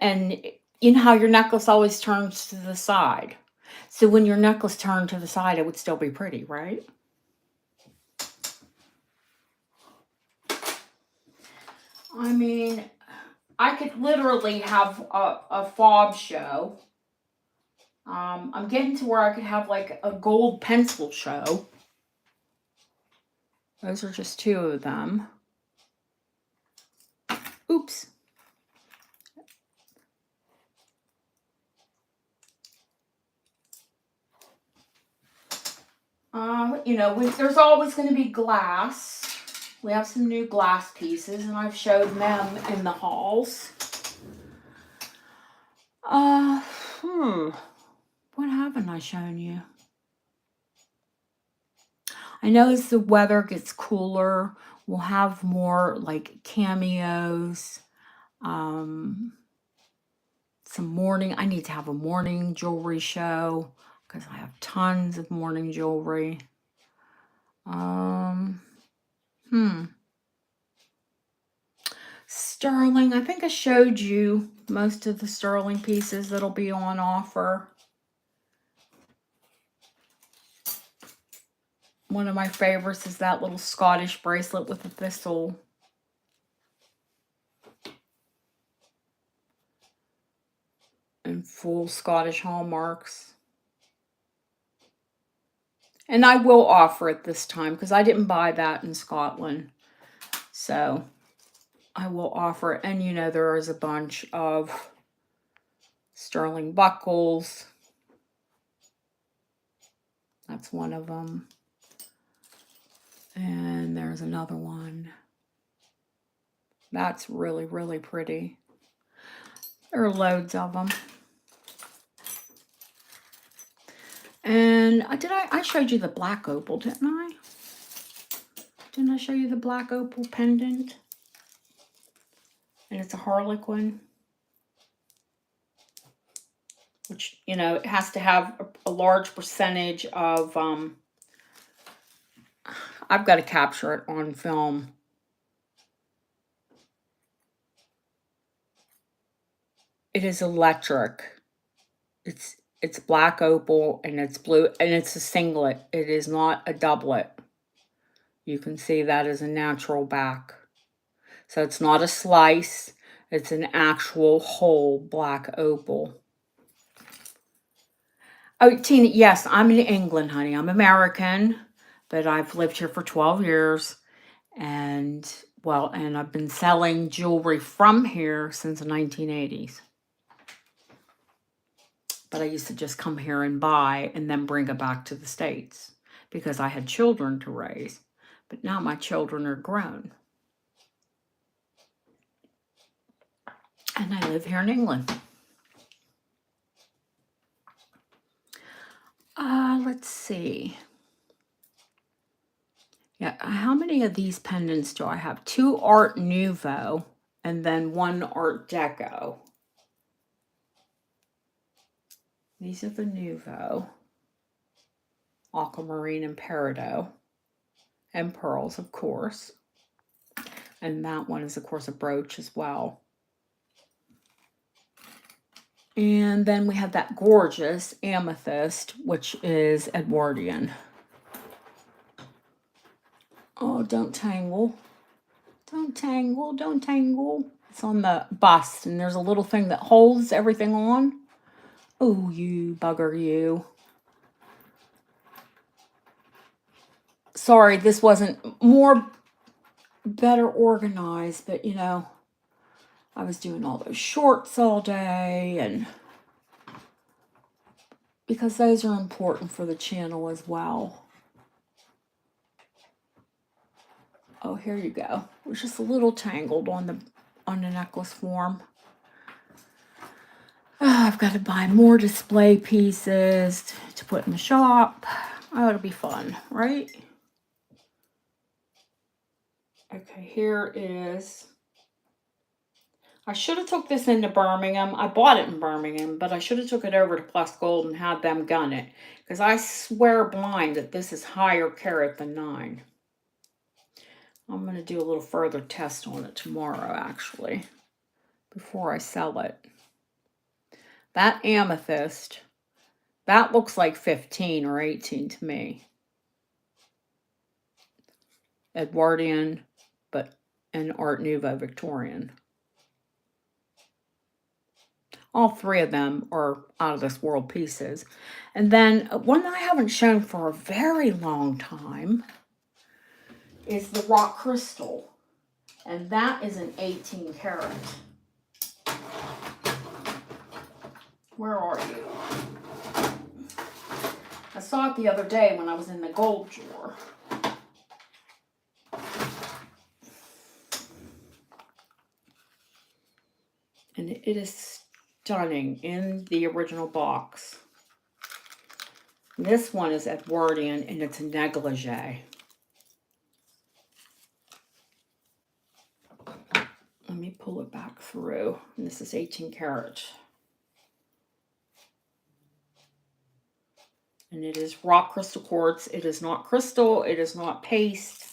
And you know how your necklace always turns to the side. So when your necklace turned to the side, it would still be pretty, right? I mean, I could literally have a fob show. I'm getting to where I could have like a gold pencil show. Those are just two of them. Oops. There's always going to be glass. We have some new glass pieces, and I've showed them in the hauls. What haven't I shown you? I know as the weather gets cooler, we'll have more like cameos. I need to have a morning jewelry show because I have tons of morning jewelry. Sterling, I think I showed you most of the sterling pieces that'll be on offer. One of my favorites is that little Scottish bracelet with a thistle. And full Scottish hallmarks. And I will offer it this time because I didn't buy that in Scotland. So I will offer it. And there is a bunch of sterling buckles. That's one of them. And there's another one. That's really, really pretty. There are loads of them. And I showed you the black opal, didn't I? Didn't I show you the black opal pendant? And it's a harlequin. Which, it has to have a large percentage of, I've got to capture it on film. It is electric. It's black opal and it's blue and it's a singlet. It is not a doublet. You can see that is a natural back. So it's not a slice. It's an actual whole black opal. Oh, Tina, yes, I'm in England, honey. I'm American, but I've lived here for 12 years. And, well, and I've been selling jewelry from here since the 1980s. But I used to just come here and buy and then bring it back to the States because I had children to raise. But now my children are grown. And I live here in England. Let's see. Yeah, how many of these pendants do I have? 2 Art Nouveau and then 1 Art Deco. These are the Nouveau. Aquamarine and Peridot. And pearls, of course. And that one is, of course, a brooch as well. And then we have that gorgeous amethyst, which is Edwardian. Oh, don't tangle. Don't tangle, don't tangle. It's on the bust, and there's a little thing that holds everything on. Oh, you bugger, you. Sorry, this wasn't better organized, but you know, I was doing all those shorts all day, and because those are important for the channel as well. Oh, here you go. It was just a little tangled on the necklace form. Oh, I've got to buy more display pieces to put in the shop. Oh, it'll be fun, right? Okay, here is... I should have took this into Birmingham. I bought it in Birmingham, but I should have took it over to Plus Gold and had them gun it. Because I swear blind that this is higher carat than 9. I'm going to do a little further test on it tomorrow, actually, before I sell it. That amethyst, that looks like 15 or 18 to me. Edwardian, but an Art Nouveau Victorian. All 3 of them are out of this world pieces. And then one that I haven't shown for a very long time is the rock crystal. And that is an 18 karat. Where are you? I saw it the other day when I was in the gold drawer. And it is stunning in the original box. This one is Edwardian and it's a negligee. Let me pull it back through. And this is 18 karat. And it is rock crystal quartz. It is not crystal. It is not paste.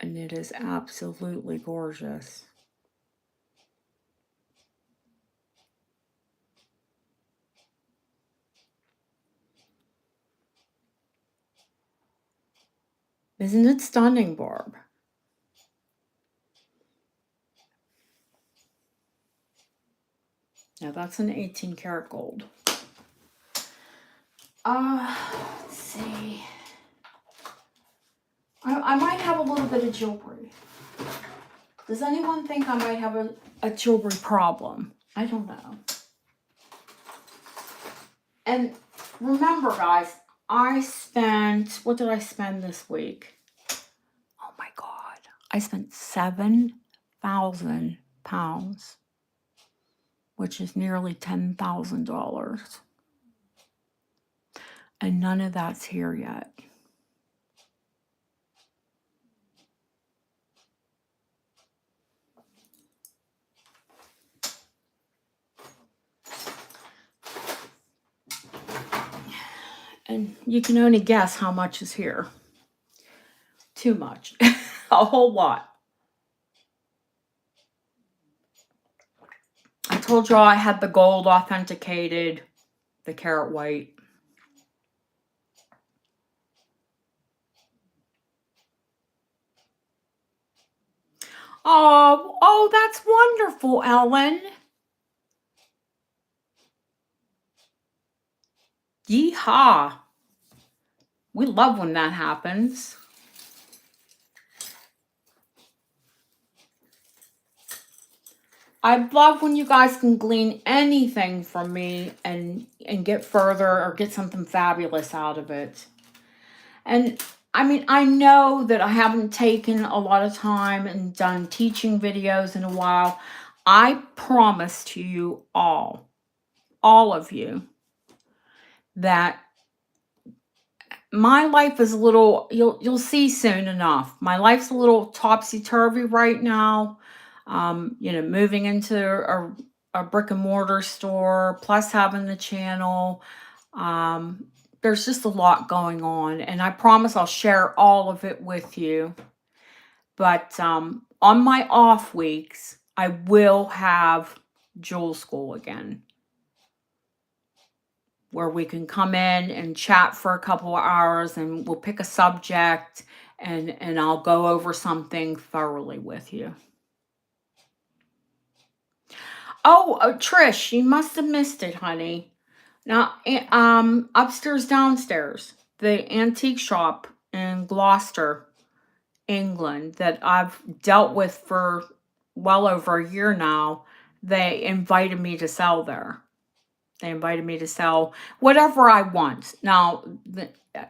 And it is absolutely gorgeous. Isn't it stunning, Barb? Now that's an 18 karat gold. Let's see. I might have a little bit of jewelry. Does anyone think I might have a jewelry problem? I don't know. And remember, guys, I spent, what did I spend this week? Oh my God. I spent 7,000 pounds, which is nearly $10,000. And none of that's here yet. And you can only guess how much is here. Too much. A whole lot. I told y'all I had the gold authenticated, the carat white. Oh, that's wonderful, Ellen. Yeehaw. We love when that happens. I love when you guys can glean anything from me and get further or get something fabulous out of it. And I mean, I know that I haven't taken a lot of time and done teaching videos in a while. I promise to you all of you, that my life is a little, you'll see soon enough. My life's a little topsy-turvy right now. Moving into a brick and mortar store, plus having the channel. There's just a lot going on, and I promise I'll share all of it with you. But on my off weeks, I will have Jewel School again, where we can come in and chat for a couple of hours, and we'll pick a subject, and I'll go over something thoroughly with you. Oh, Trish, you must have missed it, honey. Now, upstairs, downstairs, the antique shop in Gloucester, England, that I've dealt with for well over a year now, they invited me to sell there. They invited me to sell whatever I want. Now,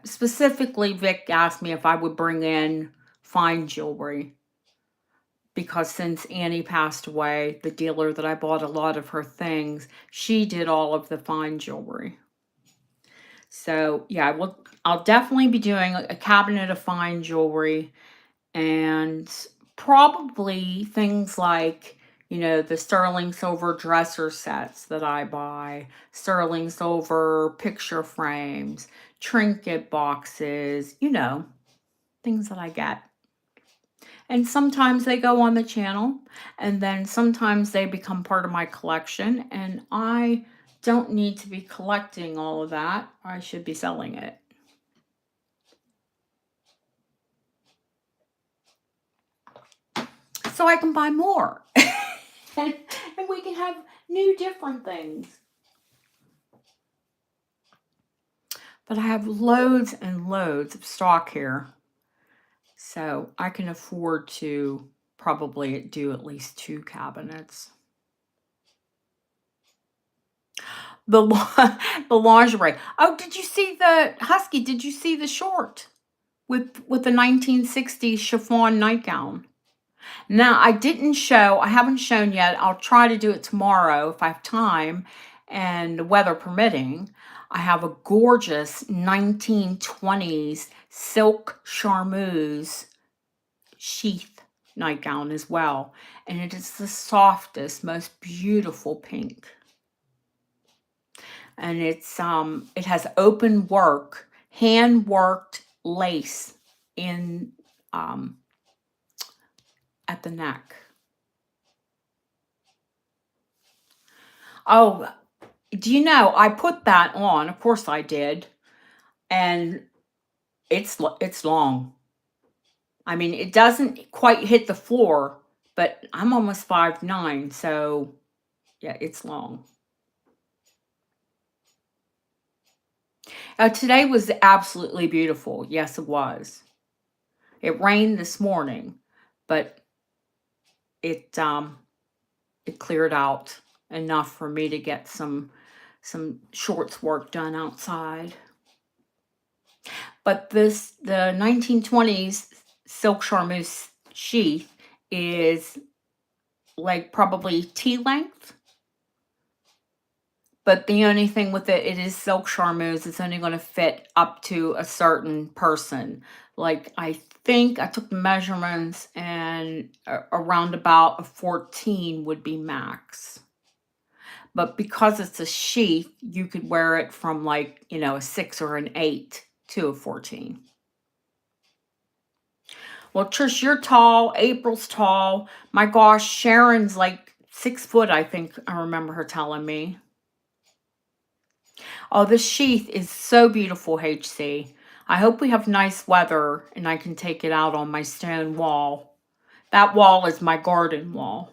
specifically, Vic asked me if I would bring in fine jewelry, because since Annie passed away, the dealer that I bought a lot of her things, she did all of the fine jewelry. So yeah, I'll definitely be doing a cabinet of fine jewelry, and probably things like, the sterling silver dresser sets that I buy, sterling silver picture frames, trinket boxes, things that I get. And sometimes they go on the channel, and then sometimes they become part of my collection, and I don't need to be collecting all of that. I should be selling it. So I can buy more. and we can have new different things. But I have loads and loads of stock here. So I can afford to probably do at least 2 cabinets. The lingerie. Oh, did you see the Husky? Did you see the short with the 1960s chiffon nightgown? Now, I haven't shown yet. I'll try to do it tomorrow if I have time and weather permitting. I have a gorgeous 1920s silk charmeuse sheath nightgown as well. And it is the softest, most beautiful pink. And it has open work, hand worked lace in at the neck. Oh, do you know, I put that on, of course I did, and it's long. I mean, it doesn't quite hit the floor, but I'm almost 5'9", so yeah, it's long. Today was absolutely beautiful. Yes, it was. It rained this morning, but it cleared out enough for me to get some shorts work done outside. But the 1920s silk charmeuse sheath is like probably T length. But the only thing with it is silk charmeuse. It's only going to fit up to a certain person. Like, I think I took the measurements, and around about a 14 would be max. But because it's a sheath, you could wear it from like, a 6 or an 8 to a 14. Well, Trish, you're tall. April's tall. My gosh, Sharon's like 6 foot, I think I remember her telling me. Oh, this sheath is so beautiful, HC. I hope we have nice weather and I can take it out on my stone wall. That wall is my garden wall.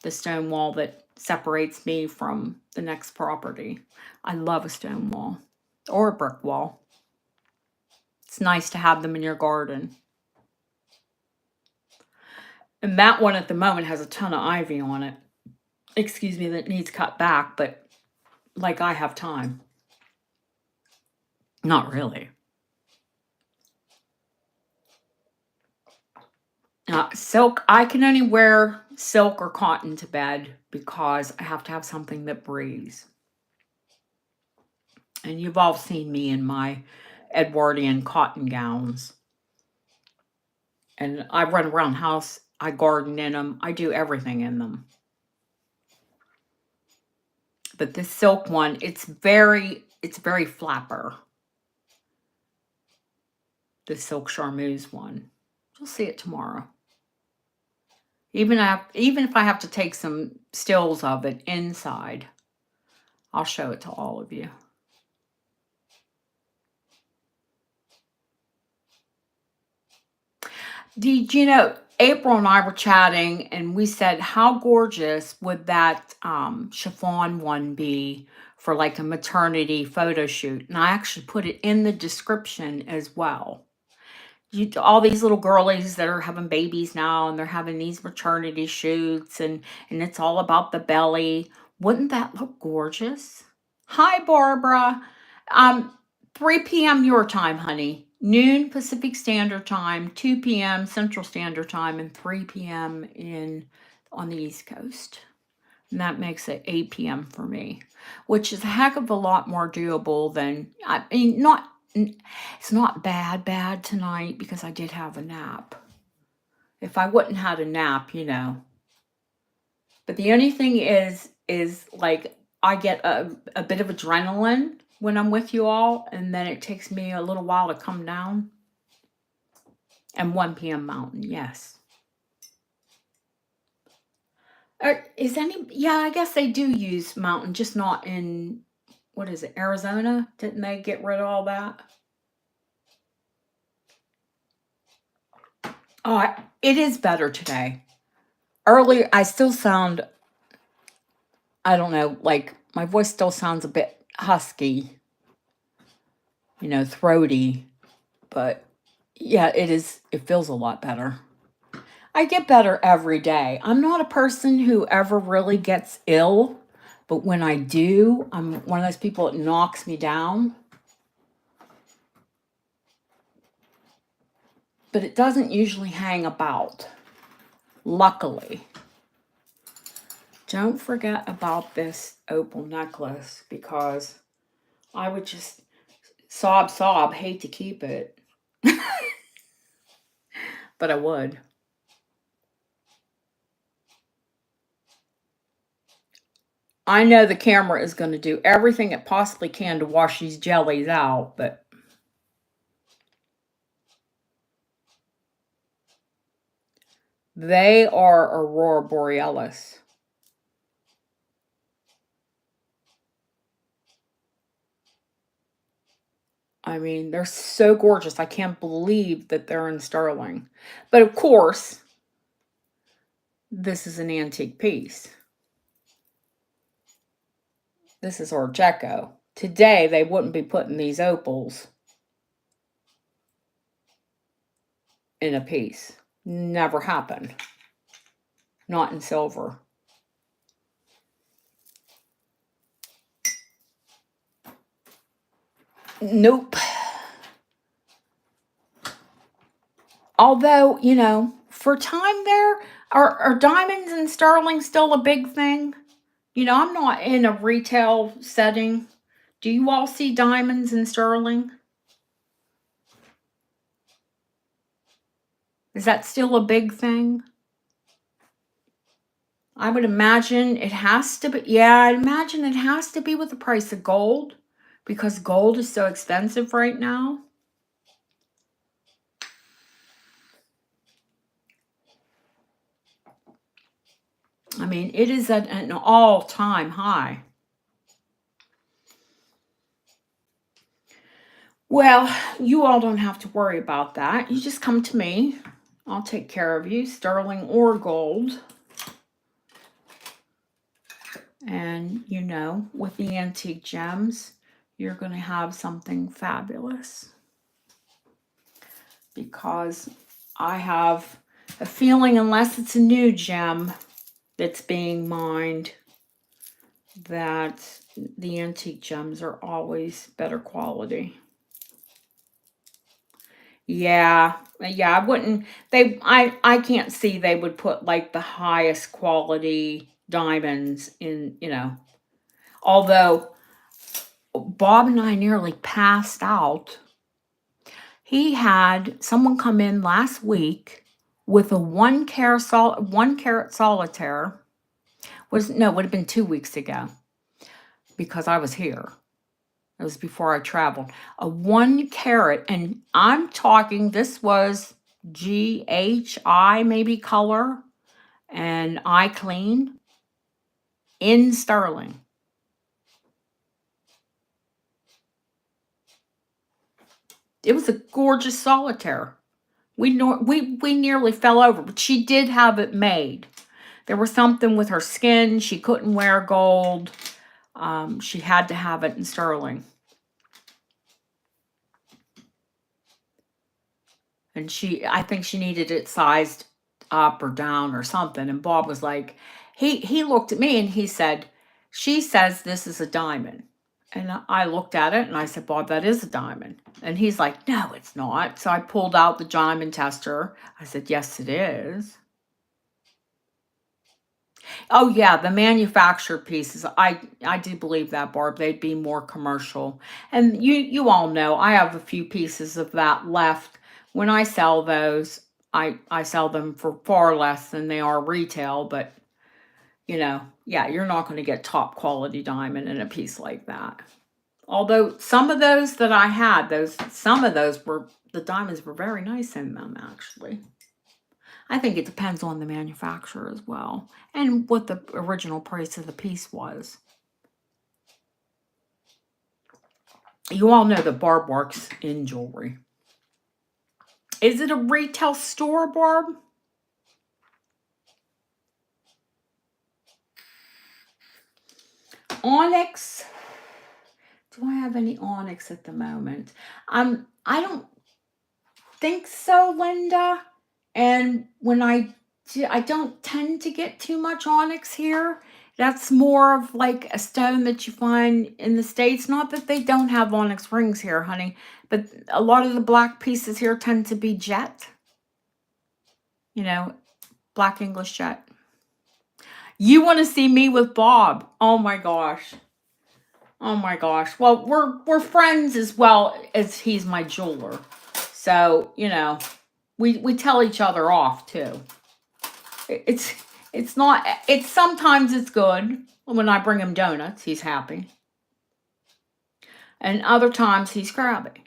The stone wall that separates me from the next property. I love a stone wall or a brick wall. It's nice to have them in your garden. And that one at the moment has a ton of ivy on it. Excuse me, that needs cut back, but like I have time. Not really. Silk, I can only wear silk or cotton to bed because I have to have something that breathes. And you've all seen me in my Edwardian cotton gowns. And I run around the house, I garden in them, I do everything in them. But this silk one, it's very flapper. The silk charmeuse one. You'll see it tomorrow. Even if I have to take some stills of it inside, I'll show it to all of you. Did you know, April and I were chatting and we said, how gorgeous would that chiffon one be for like a maternity photo shoot? And I actually put it in the description as well. All these little girlies that are having babies now and they're having these maternity shoots and it's all about the belly. Wouldn't that look gorgeous? Hi, Barbara. 3 p.m. your time, honey. Noon Pacific Standard Time, 2 p.m. Central Standard Time, and 3 p.m. on the East Coast. And that makes it 8 p.m. for me, which is a heck of a lot more doable than, I mean, it's not bad tonight because I did have a nap. If I wouldn't had a nap, you know. But the only thing is like I get a bit of adrenaline when I'm with you all, and then it takes me a little while to come down. And 1 p.m. Mountain, yes. Yeah, I guess they do use Mountain, just not in, what is it, Arizona? Didn't they get rid of all that? Oh, it is better today. Earlier, I still sound, I don't know, like my voice still sounds a bit husky, you know, throaty, but yeah, it feels a lot better. I get better every day. I'm not a person who ever really gets ill, but when I do, I'm one of those people that knocks me down. But it doesn't usually hang about, luckily. Don't forget about this opal necklace because I would just sob, hate to keep it. But I would. I know the camera is going to do everything it possibly can to wash these jellies out, but they are Aurora Borealis. I mean, they're so gorgeous. I can't believe that they're in sterling. But of course, this is an antique piece. This is Orgeco. Today, they wouldn't be putting these opals in a piece. Never happened. Not in silver. Nope. Although, you know, for time there, are diamonds and sterling still a big thing? You know, I'm not in a retail setting. Do you all see diamonds and sterling? Is that still a big thing? I would imagine it has to be. Yeah, I imagine it has to be with the price of gold because gold is so expensive right now. I mean, it is at an all-time high. Well, you all don't have to worry about that. You just come to me. I'll take care of you, sterling or gold. And, you know, with the antique gems, you're going to have something fabulous. Because I have a feeling, unless it's a new gem that's being mined, that the antique gems are always better quality. Yeah, I wouldn't, I can't see they would put like the highest quality diamonds in, you know, although Bob and I nearly passed out. He had someone come in last week with a 1 carat solitaire. Would have been 2 weeks ago because I was here. It was before I traveled. A 1 carat, and I'm talking, this was GHI maybe color and eye clean in sterling. It was a gorgeous solitaire. We nearly fell over, but she did have it made. There was something with her skin. She couldn't wear gold. She had to have it in sterling. And I think she needed it sized up or down or something. And Bob was like, he looked at me and he said, she says this is a diamond. And I looked at it and I said, Bob, that is a diamond. And he's like, no, it's not. So I pulled out the diamond tester. I said, yes, it is. Oh yeah, the manufactured pieces. I do believe that, Barb. They'd be more commercial. And you all know I have a few pieces of that left. When I sell those, I sell them for far less than they are retail, but you know, yeah, you're not going to get top quality diamond in a piece like that. Although some of those that I had, some of those were, the diamonds were very nice in them actually. I think it depends on the manufacturer as well and what the original price of the piece was. You all know that Barb works in jewelry. Is it a retail store, Barb? Onyx. Do I have any onyx at the moment? I don't think so, Linda. And when I don't tend to get too much onyx here. That's more of like a stone that you find in the States. Not that they don't have onyx rings here, honey, but a lot of the black pieces here tend to be jet. You know, black English jet. You want to see me with Bob? Oh my gosh. Oh my gosh. Well, we're friends as well as he's my jeweler. So, you know, we tell each other off too. Sometimes it's good. When I bring him donuts, he's happy. And other times he's crabby.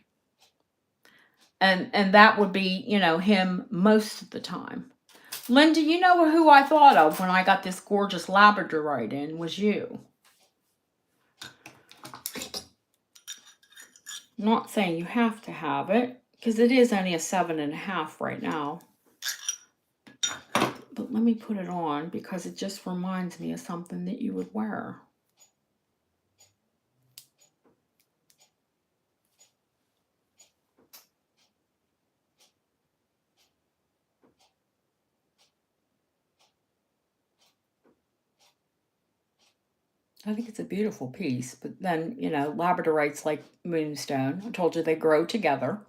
And that would be, you know, him most of the time. Linda, you know who I thought of when I got this gorgeous labradorite in was you. I'm not saying you have to have it, because it is only a 7.5 right now. But let me put it on because it just reminds me of something that you would wear. I think it's a beautiful piece, but then, you know, labradorite's like moonstone. I told you they grow together.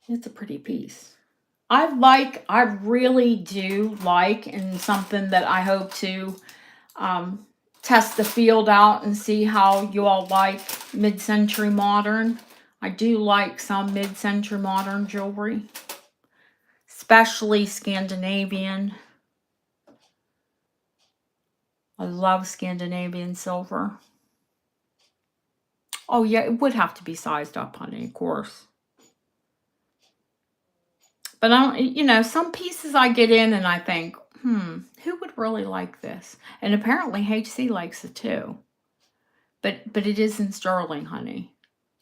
It's a pretty piece. I really do like, and something that I hope to test the field out and see how you all like mid-century modern. I do like some mid-century modern jewelry, especially Scandinavian. I love Scandinavian silver. Oh yeah, it would have to be sized up, honey, of course. But I don't, you know, some pieces I get in and I think, who would really like this? And apparently HC likes it too. But it is in sterling, honey.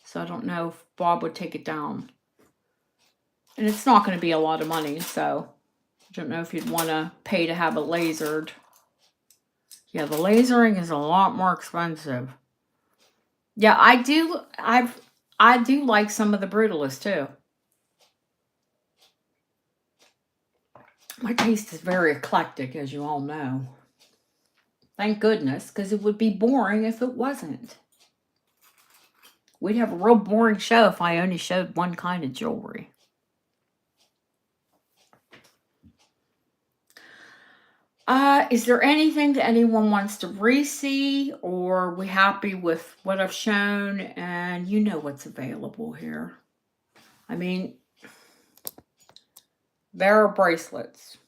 So I don't know if Bob would take it down. And it's not going to be a lot of money, so I don't know if you'd want to pay to have it lasered. Yeah, the lasering is a lot more expensive. Yeah, I do like some of the Brutalists too. My taste is very eclectic, as you all know. Thank goodness, because it would be boring if it wasn't. We'd have a real boring show if I only showed one kind of jewelry. Is there anything that anyone wants to re-see, or are we happy with what I've shown? And you know what's available here. I mean, there are bracelets.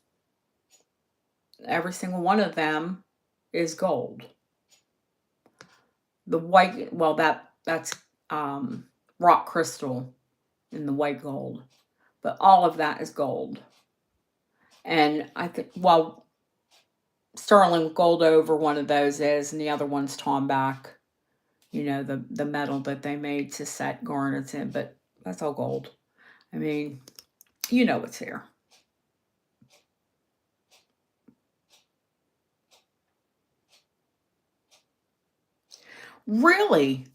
Every single one of them is gold. The white, well, that's rock crystal in the white gold, but all of that is gold. And I think, well, sterling gold over one of those is, and the other one's tomback. You know, the metal that they made to set garnets in, but that's all gold. I mean, you know what's here. Really?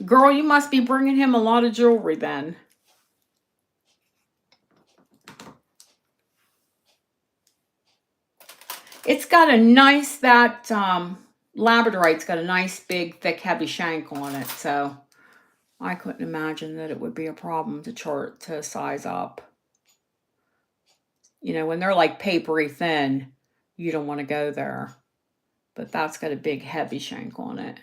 Girl, you must be bringing him a lot of jewelry then. It's got a nice, that labradorite's got a nice, big, thick, heavy shank on it, so I couldn't imagine that it would be a problem to size up. You know, when they're like papery thin, you don't want to go there. But that's got a big, heavy shank on it.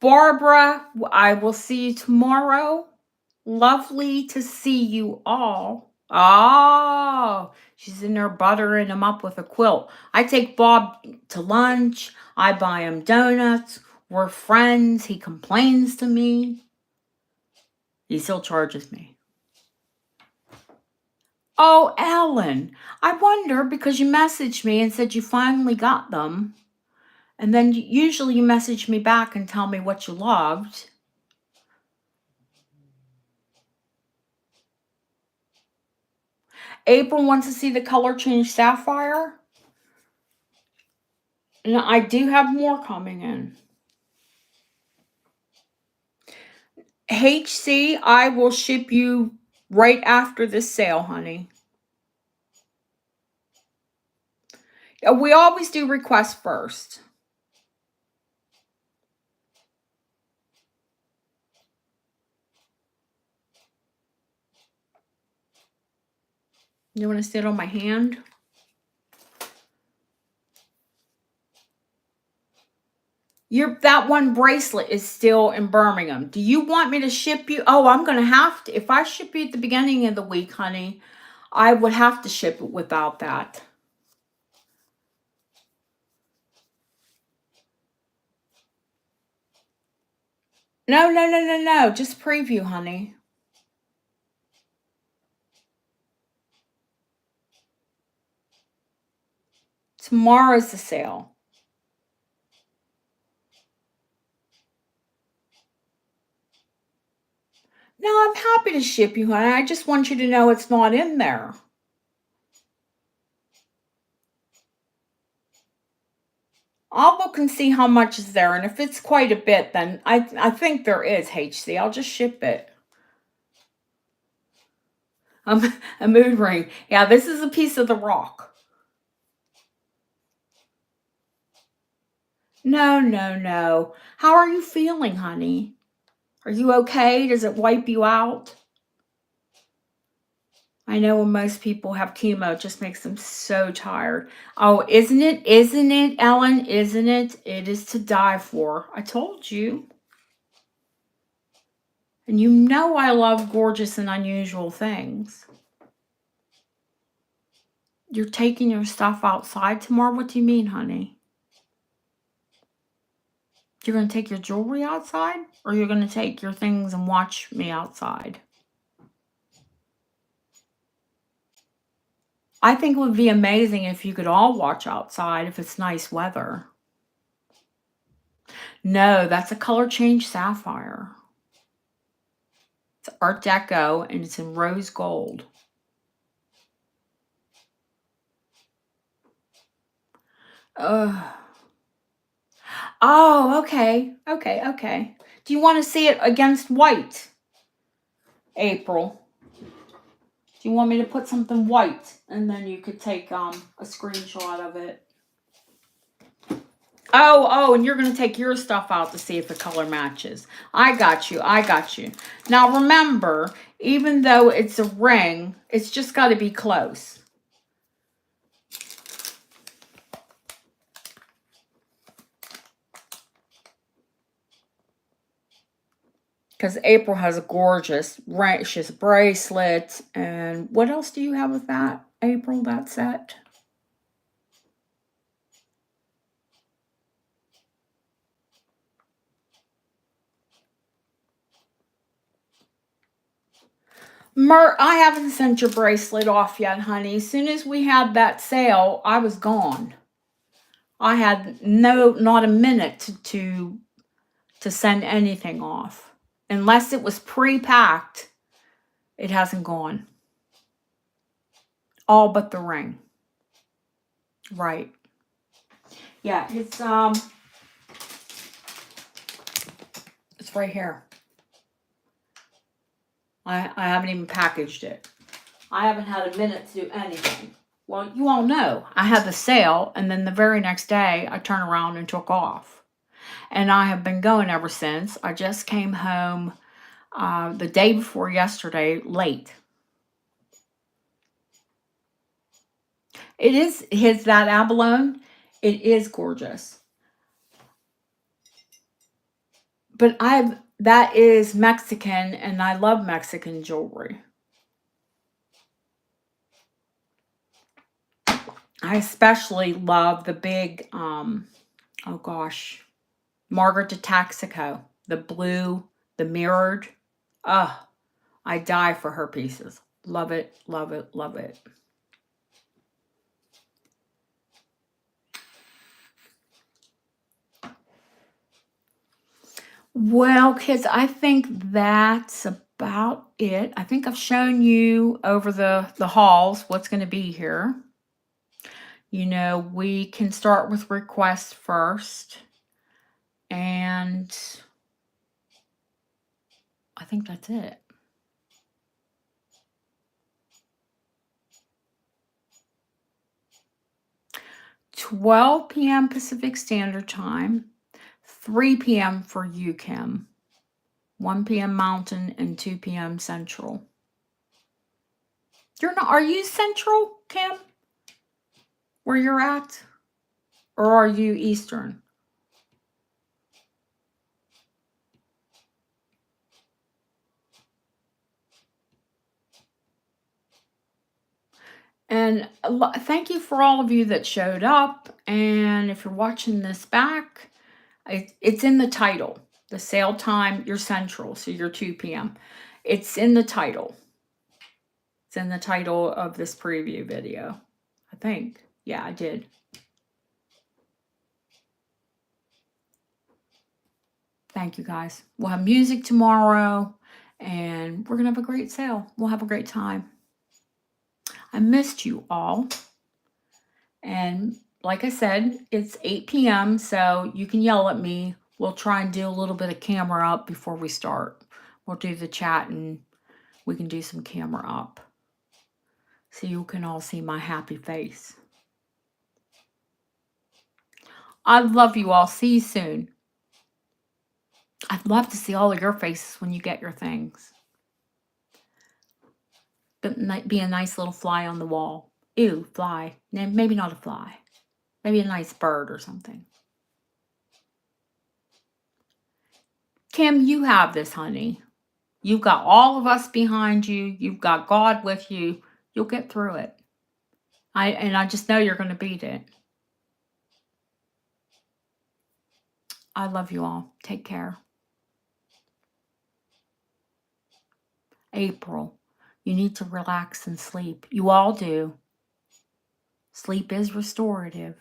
Barbara, I will see you tomorrow. Lovely to see you all. Oh, she's in there buttering him up with a quilt. I take Bob to lunch. I buy him donuts. We're friends. He complains to me. He still charges me. Oh, Ellen, I wonder, because you messaged me and said you finally got them. And then usually you message me back and tell me what you loved. April wants to see the color change sapphire. And I do have more coming in. HC, I will ship you right after this sale, honey. We always do requests first. You want to sit on my hand? That one bracelet is still in Birmingham. Do you want me to ship you? Oh, I'm going to have to. If I ship you at the beginning of the week, honey, I would have to ship it without that. No. Just preview, honey. Tomorrow's the sale. No, I'm happy to ship you, honey. I just want you to know it's not in there. I'll look and see how much is there. And if it's quite a bit, then I think there is, HC. I'll just ship it. A mood ring. Yeah, this is a piece of the rock. No. How are you feeling, honey? Are you okay? Does it wipe you out? I know when most people have chemo, it just makes them so tired. Oh, isn't it? Isn't it, Ellen? Isn't it? It is to die for. I told you. And you know I love gorgeous and unusual things. You're taking your stuff outside tomorrow? What do you mean, honey? You're going to take your jewelry outside? Or you're going to take your things and watch me outside? I think it would be amazing if you could all watch outside if it's nice weather. No, that's a color change sapphire. It's Art Deco and it's in rose gold. Ugh. Oh, okay. Okay, okay. Do you want to see it against white, April? Do you want me to put something white and then you could take a screenshot of it? Oh, and you're going to take your stuff out to see if the color matches. I got you. I got you. Now remember, even though it's a ring, it's just got to be close. Because April has a gorgeous ring. She has a bracelet. And what else do you have with that, April, that set? I haven't sent your bracelet off yet, honey. As soon as we had that sale, I was gone. I had not a minute to send anything off. Unless it was pre-packed, it hasn't gone. All but the ring. Right. Yeah, it's right here. I haven't even packaged it. I haven't had a minute to do anything. Well, you all know I had the sale, and then the very next day I turned around and took off. And I have been going ever since. I just came home the day before yesterday, late. It is that abalone. It is gorgeous. But that is Mexican, and I love Mexican jewelry. I especially love the big, oh gosh, Margaret de Taxico, the blue, the mirrored. Oh, I die for her pieces. Love it, love it, love it. Well, kids, I think that's about it. I think I've shown you over the hauls what's going to be here. You know, we can start with requests first. And I think that's it. $12 p.m. Pacific Standard Time, 3 p.m. for UChem, 1 p.m. Mountain, and 2 p.m. Central. Are you Central, Kim? Where you're at? Or are you Eastern? And thank you for all of you that showed up. And if you're watching this back, it's in the title. The sale time, you're Central, so you're 2 p.m. It's in the title. It's in the title of this preview video, I think. Yeah, I did. Thank you, guys. We'll have music tomorrow, and we're going to have a great sale. We'll have a great time. I missed you all. And like I said, it's 8 p.m., so you can yell at me. We'll try and do a little bit of camera up before we start. We'll do the chat, and we can do some camera up so you can all see my happy face. I love you all. See you soon. I'd love to see all of your faces when you get your things. But be a nice little fly on the wall. Ew, fly. Maybe not a fly. Maybe a nice bird or something. Kim, you have this, honey. You've got all of us behind you. You've got God with you. You'll get through it. I just know you're going to beat it. I love you all. Take care. April, you need to relax and sleep. You all do. Sleep is restorative.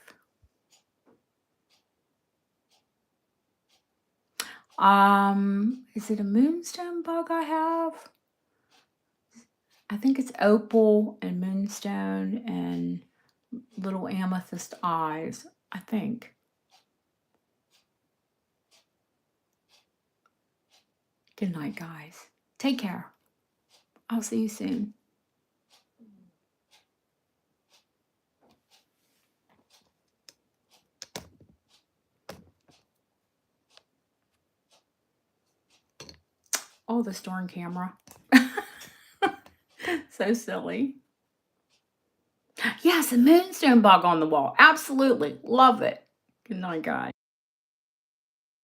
Is it a moonstone bug I have? I think it's opal and moonstone and little amethyst eyes, I think. Good night, guys. Take care. I'll see you soon. Oh, the storm camera. So silly. Yes, a moonstone bug on the wall. Absolutely. Love it. Good night, guys.